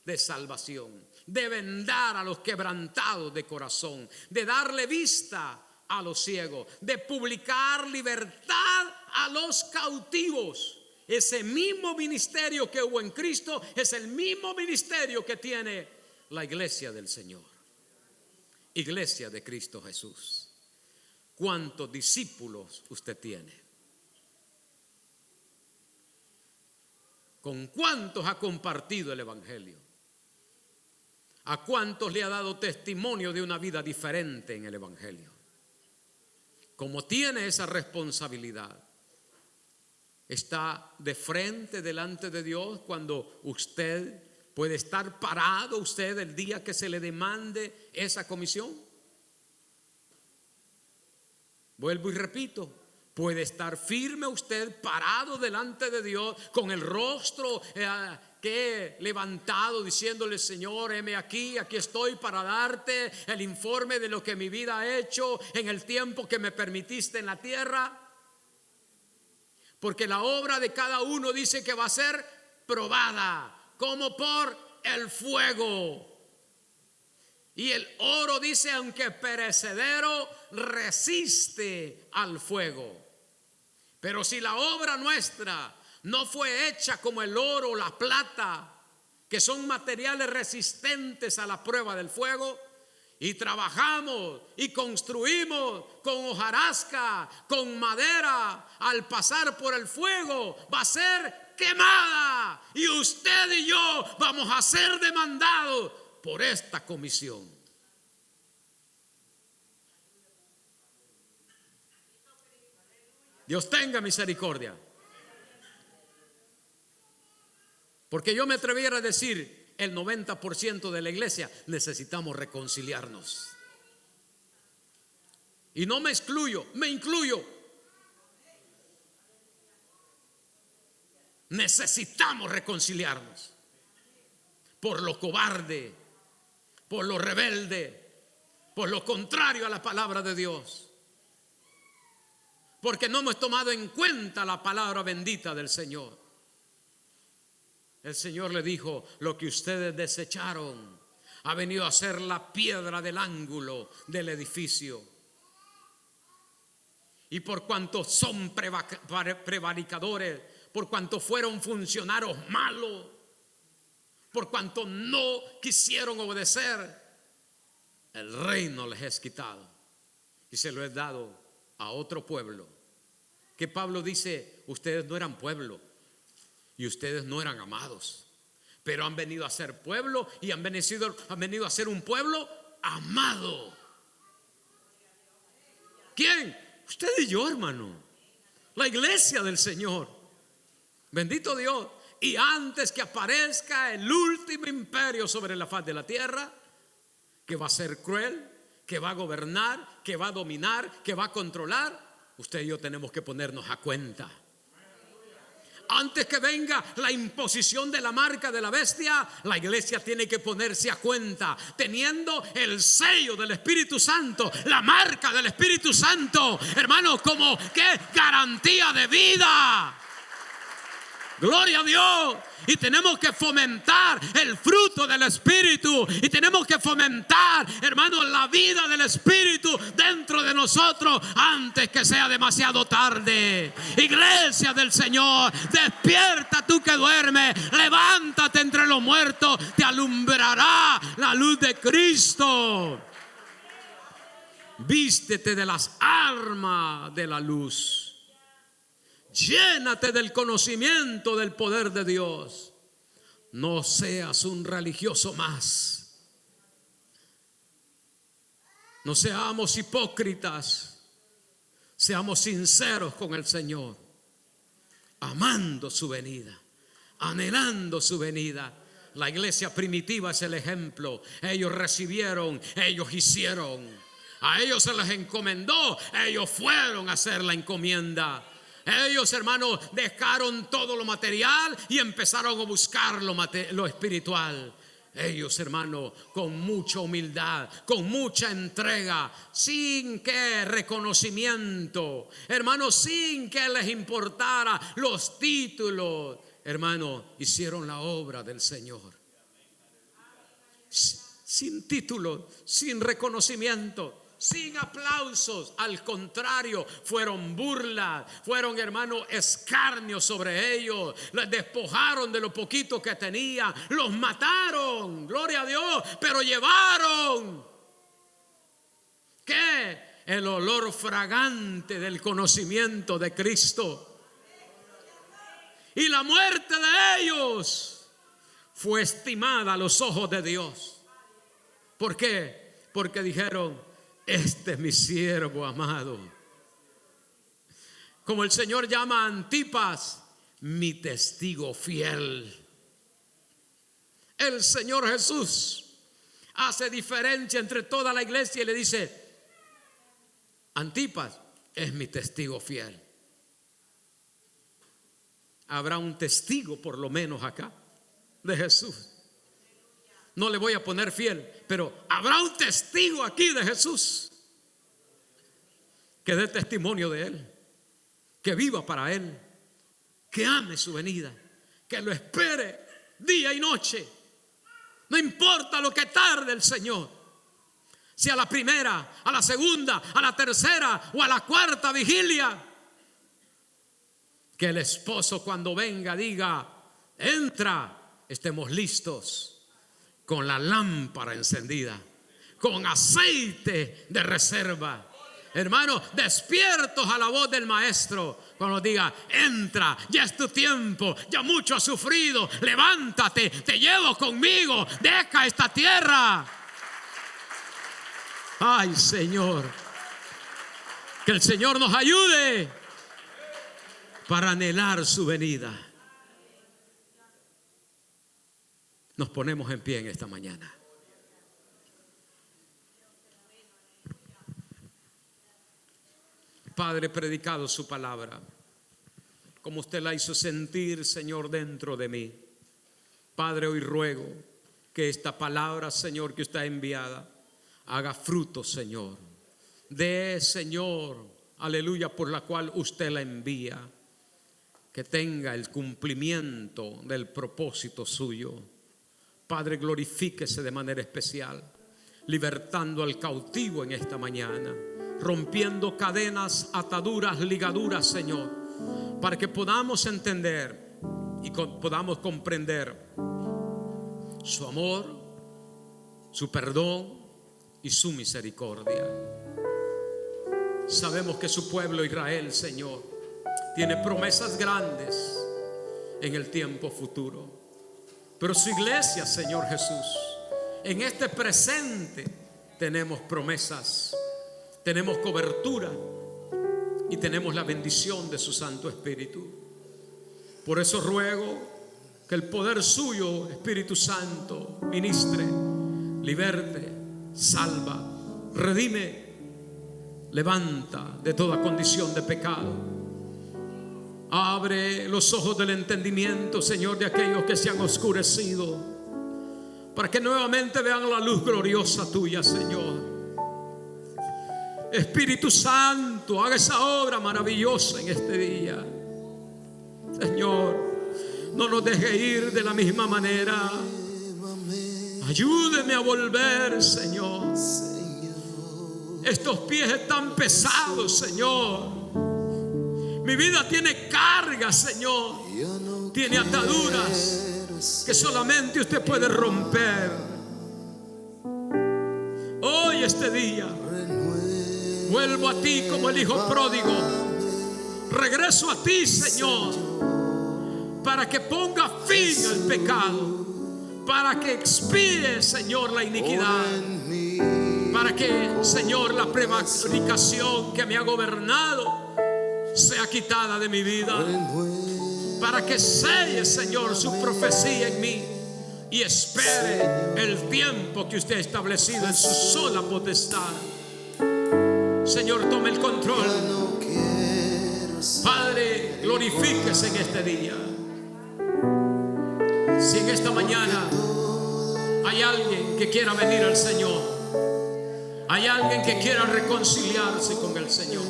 S1: de salvación, de vendar a los quebrantados de corazón, de darle vista a los ciegos, de publicar libertad a los cautivos. Ese mismo ministerio que hubo en Cristo es el mismo ministerio que tiene la iglesia del Señor, iglesia de Cristo Jesús. ¿Cuántos discípulos usted tiene? ¿Con cuántos ha compartido el evangelio? ¿A cuántos le ha dado testimonio de una vida diferente en el evangelio? Como tiene esa responsabilidad, está de frente delante de Dios cuando usted puede estar parado, usted el día que se le demande esa comisión. Vuelvo y repito, puede estar firme usted parado delante de Dios con el rostro que he levantado diciéndole: Señor, heme aquí estoy para darte el informe de lo que mi vida ha hecho en el tiempo que me permitiste en la tierra. Porque la obra de cada uno dice que va a ser probada como por el fuego. Y el oro dice, aunque perecedero, resiste al fuego. Pero si la obra nuestra no fue hecha como el oro o la plata, que son materiales resistentes a la prueba del fuego, y trabajamos y construimos con hojarasca, con madera, al pasar por el fuego va a ser quemada, y usted y yo vamos a ser demandados por esta comisión. Dios tenga misericordia. Porque yo me atreviera a decir, el 90% de la iglesia necesitamos reconciliarnos. Y no me excluyo, me incluyo. Necesitamos reconciliarnos por lo cobarde, por lo rebelde, por lo contrario a la palabra de Dios. Porque no hemos tomado en cuenta la palabra bendita del Señor. El Señor le dijo: lo que ustedes desecharon ha venido a ser la piedra del ángulo del edificio. Y por cuanto son prevaricadores, por cuanto fueron funcionarios malos, por cuanto no quisieron obedecer, el reino les es quitado y se lo es dado a otro pueblo. Que Pablo dice: ustedes no eran pueblo y ustedes no eran amados, pero han venido a ser pueblo y han venido a ser un pueblo amado. ¿Quién? Usted y yo, hermano. La iglesia del Señor. Bendito Dios. Y antes que aparezca el último imperio sobre la faz de la tierra, que va a ser cruel, que va a gobernar, que va a dominar, que va a controlar, usted y yo tenemos que ponernos a cuenta. Antes que venga la imposición de la marca de la bestia, la iglesia tiene que ponerse a cuenta, teniendo el sello del Espíritu Santo, la marca del Espíritu Santo, hermano, como que garantía de vida. Gloria a Dios. Y tenemos que fomentar el fruto del Espíritu. Y tenemos que fomentar, hermanos, la vida del Espíritu dentro de nosotros antes que sea demasiado tarde. Iglesia del Señor, despierta tú que duermes, levántate entre los muertos, te alumbrará la luz de Cristo. Vístete de las armas de la luz. Llénate del conocimiento del poder de Dios. No seas un religioso más. No seamos hipócritas. Seamos sinceros con el Señor, amando su venida, anhelando su venida. La iglesia primitiva es el ejemplo. Ellos recibieron, ellos hicieron. A ellos se les encomendó, ellos fueron a hacer la encomienda. Ellos, hermanos, dejaron todo lo material y empezaron a buscar lo espiritual. Ellos, hermanos, con mucha humildad, con mucha entrega, sin que reconocimiento, hermanos, sin que les importara los títulos, hermanos, hicieron la obra del Señor. Sin títulos, sin reconocimiento, sin aplausos, al contrario, fueron burlas, fueron, hermanos, escarnios sobre ellos, les despojaron de lo poquito que tenían, los mataron, gloria a Dios, pero llevaron, ¿qué? El olor fragante del conocimiento de Cristo. Y la muerte de ellos fue estimada a los ojos de Dios. ¿Por qué? Porque dijeron: este es mi siervo amado. Como el Señor llama a Antipas, mi testigo fiel. El Señor Jesús hace diferencia entre toda la iglesia y le dice: Antipas es mi testigo fiel. Habrá un testigo por lo menos acá de Jesús. No le voy a poner fiel, pero habrá un testigo aquí de Jesús que dé testimonio de Él, que viva para Él, que ame su venida, que lo espere día y noche. No importa lo que tarde el Señor, si a la primera, a la segunda, a la tercera o a la cuarta vigilia, que el esposo cuando venga diga: entra, estemos listos, con la lámpara encendida, con aceite de reserva. Hermanos, despiertos a la voz del Maestro cuando diga: entra, ya es tu tiempo, ya mucho has sufrido, levántate, te llevo conmigo, deja esta tierra. Ay, Señor, que el Señor nos ayude para anhelar su venida. Nos ponemos en pie en esta mañana. Padre, predicado su palabra, como usted la hizo sentir, Señor, dentro de mí. Padre, hoy ruego que esta palabra, Señor, que usted ha enviado, haga fruto, Señor. De Señor, aleluya, por la cual usted la envía, que tenga el cumplimiento del propósito suyo. Padre, glorifíquese de manera especial, libertando al cautivo en esta mañana, rompiendo cadenas, ataduras, ligaduras, Señor, para que podamos entender y podamos comprender su amor, su perdón y su misericordia. Sabemos que su pueblo Israel, Señor, tiene promesas grandes en el tiempo futuro, pero su iglesia, Señor Jesús, en este presente tenemos promesas, tenemos cobertura y tenemos la bendición de su Santo Espíritu. Por eso ruego que el poder suyo, Espíritu Santo, ministre, liberte, salva, redime, levanta de toda condición de pecado. Abre los ojos del entendimiento, Señor, de aquellos que se han oscurecido, para que nuevamente vean la luz gloriosa tuya, Señor. Espíritu Santo, haga esa obra maravillosa en este día. Señor, no nos deje ir de la misma manera. Ayúdeme a volver, Señor. Estos pies están pesados, Señor. Mi vida tiene cargas, Señor. Tiene ataduras que solamente usted puede romper. Hoy, este día, vuelvo a ti como el hijo pródigo. Regreso a ti, Señor, para que ponga fin al pecado, para que expíe, Señor, la iniquidad, para que, Señor, la prevaricación que me ha gobernado sea quitada de mi vida, para que selle, Señor, su profecía en mí y espere el tiempo que usted ha establecido en su sola potestad. Señor, tome el control. Padre, glorifíquese en este día. Si en esta mañana hay alguien que quiera venir al Señor, hay alguien que quiera reconciliarse con el Señor,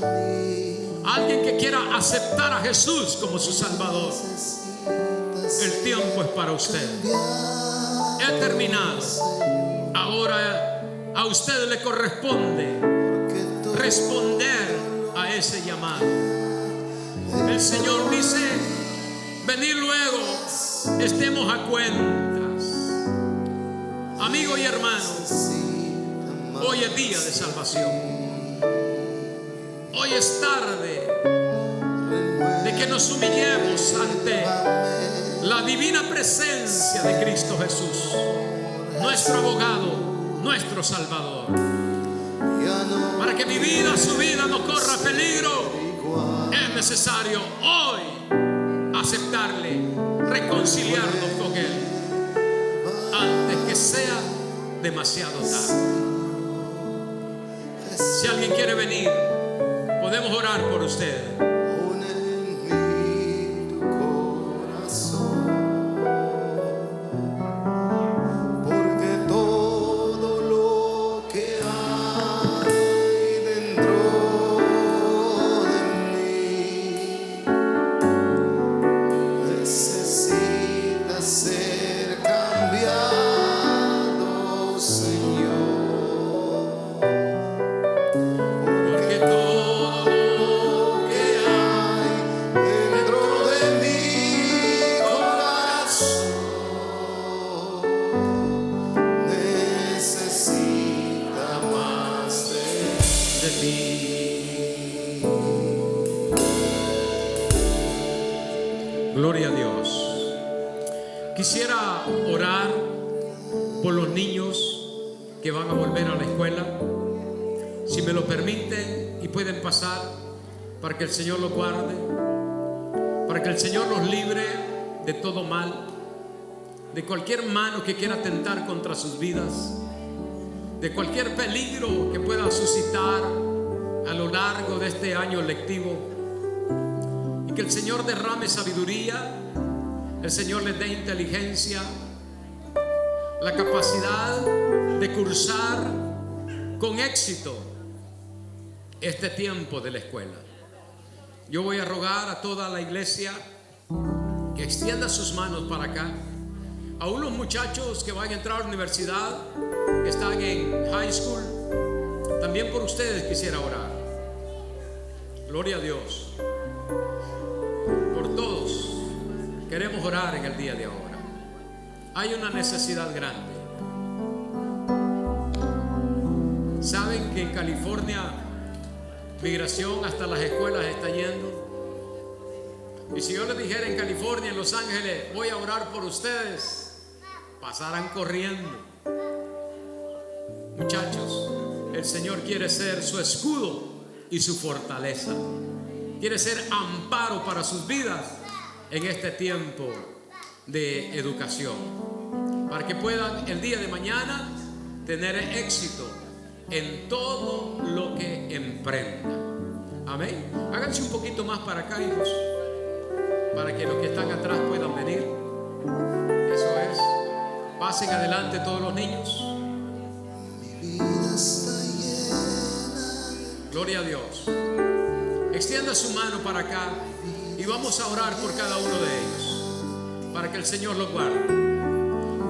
S1: alguien que quiera aceptar a Jesús como su Salvador, el tiempo es para usted. He terminado. Ahora a usted le corresponde responder a ese llamado. El Señor dice: venid luego, estemos a cuentas. Amigo y hermano, hoy es día de salvación. Hoy es tarde de que nos humillemos ante la divina presencia de Cristo Jesús, nuestro abogado, nuestro Salvador. Para que mi vida, su vida no corra peligro, es necesario hoy aceptarle, reconciliarnos con Él antes que sea demasiado tarde. Si alguien quiere venir, podemos orar por usted. Gloria a Dios. Quisiera orar por los niños que van a volver a la escuela. Si me lo permiten y pueden pasar, para que el Señor los guarde, para que el Señor los libre de todo mal, de cualquier mano que quiera atentar contra sus vidas, de cualquier peligro que pueda suscitar a lo largo de este año lectivo. Y que el Señor derrame sabiduría, el Señor les dé inteligencia, la capacidad de cursar con éxito este tiempo de la escuela. Yo voy a rogar a toda la iglesia que extienda sus manos para acá. Aún los muchachos que van a entrar a la universidad, que están en high school, también por ustedes quisiera orar. Gloria a Dios. Por todos queremos orar en el día de ahora. Hay una necesidad grande. Saben que en California migración hasta las escuelas está yendo. Y si yo les dijera en California, en Los Ángeles, voy a orar por ustedes, pasarán corriendo. Muchachos, el Señor quiere ser su escudo y su fortaleza. Quiere ser amparo para sus vidas en este tiempo de educación, para que puedan el día de mañana tener éxito en todo lo que emprendan. Amén. Háganse un poquito más para acá, hijos, para que los que están atrás puedan venir. Eso es. Pasen adelante todos los niños. Gloria a Dios. Extienda su mano para acá y vamos a orar por cada uno de ellos, para que el Señor los guarde.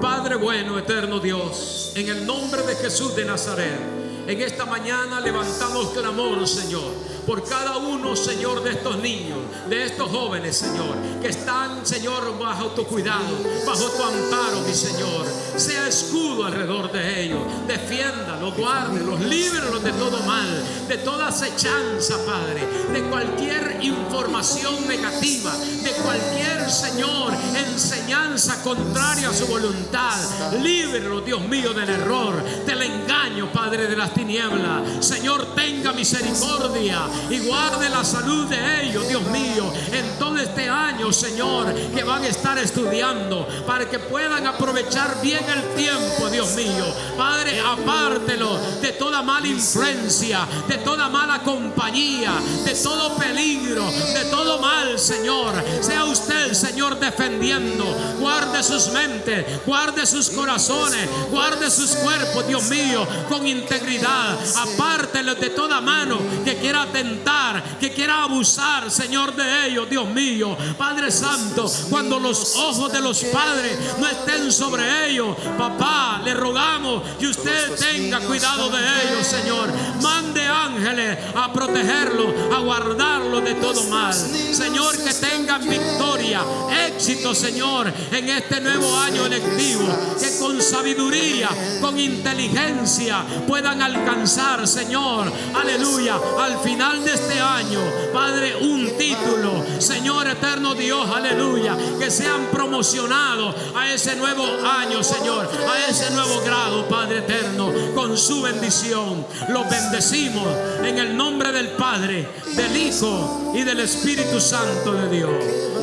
S1: Padre bueno, eterno Dios, en el nombre de Jesús de Nazaret, en esta mañana levantamos clamor, Señor, por cada uno, Señor, de estos niños, de estos jóvenes, Señor, que están, Señor, bajo tu cuidado, bajo tu amparo, mi Señor. Sea escudo alrededor de ellos. Defiéndalos, guárdelos, líbralos de todo mal, de toda acechanza, Padre, de cualquier información negativa, de cualquier, Señor, enseñanza contraria a su voluntad. Líbralos, Dios mío, del error, del engaño, Padre, de las tinieblas. Señor, tenga misericordia y guarde la salud de ellos, Dios mío, en todo este año, Señor, que van a estar estudiando, para que puedan aprovechar bien el tiempo, Dios mío. Padre, apártelo de toda mala influencia, de toda mala compañía, de todo peligro, de todo mal, Señor. Sea usted, Señor, defendiendo. Guarde sus mentes, guarde sus corazones, guarde sus cuerpos, Dios mío, con integridad. Apártelo de toda mano que quiera atentar, que quiera abusar, Señor, de ellos, Dios mío. Padre Santo, cuando los ojos de los padres no estén sobre ellos, papá, le rogamos que usted tenga cuidado de ellos, Señor. Mande ángeles a protegerlos, a guardarlos de todo mal. Señor, que tengan victoria, éxito, Señor, en este nuevo año lectivo. Que con sabiduría, con inteligencia puedan alcanzar, Señor, aleluya, al final de este año, Padre, un título, Señor eterno Dios, aleluya, que sean promocionados a ese nuevo año, Señor, a ese nuevo grado, Padre eterno, con su bendición. Los bendecimos en el nombre del Padre, del Hijo y del Espíritu Santo de Dios.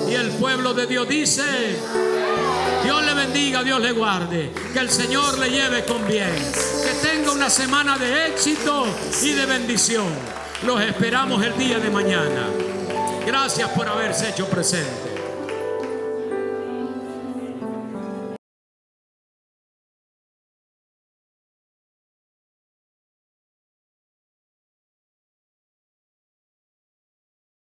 S1: Y el pueblo de Dios dice: Dios le bendiga, Dios le guarde, que el Señor le lleve con bien, que tenga una semana de éxito y de bendición. Los esperamos el día de mañana. Gracias por haberse hecho presente.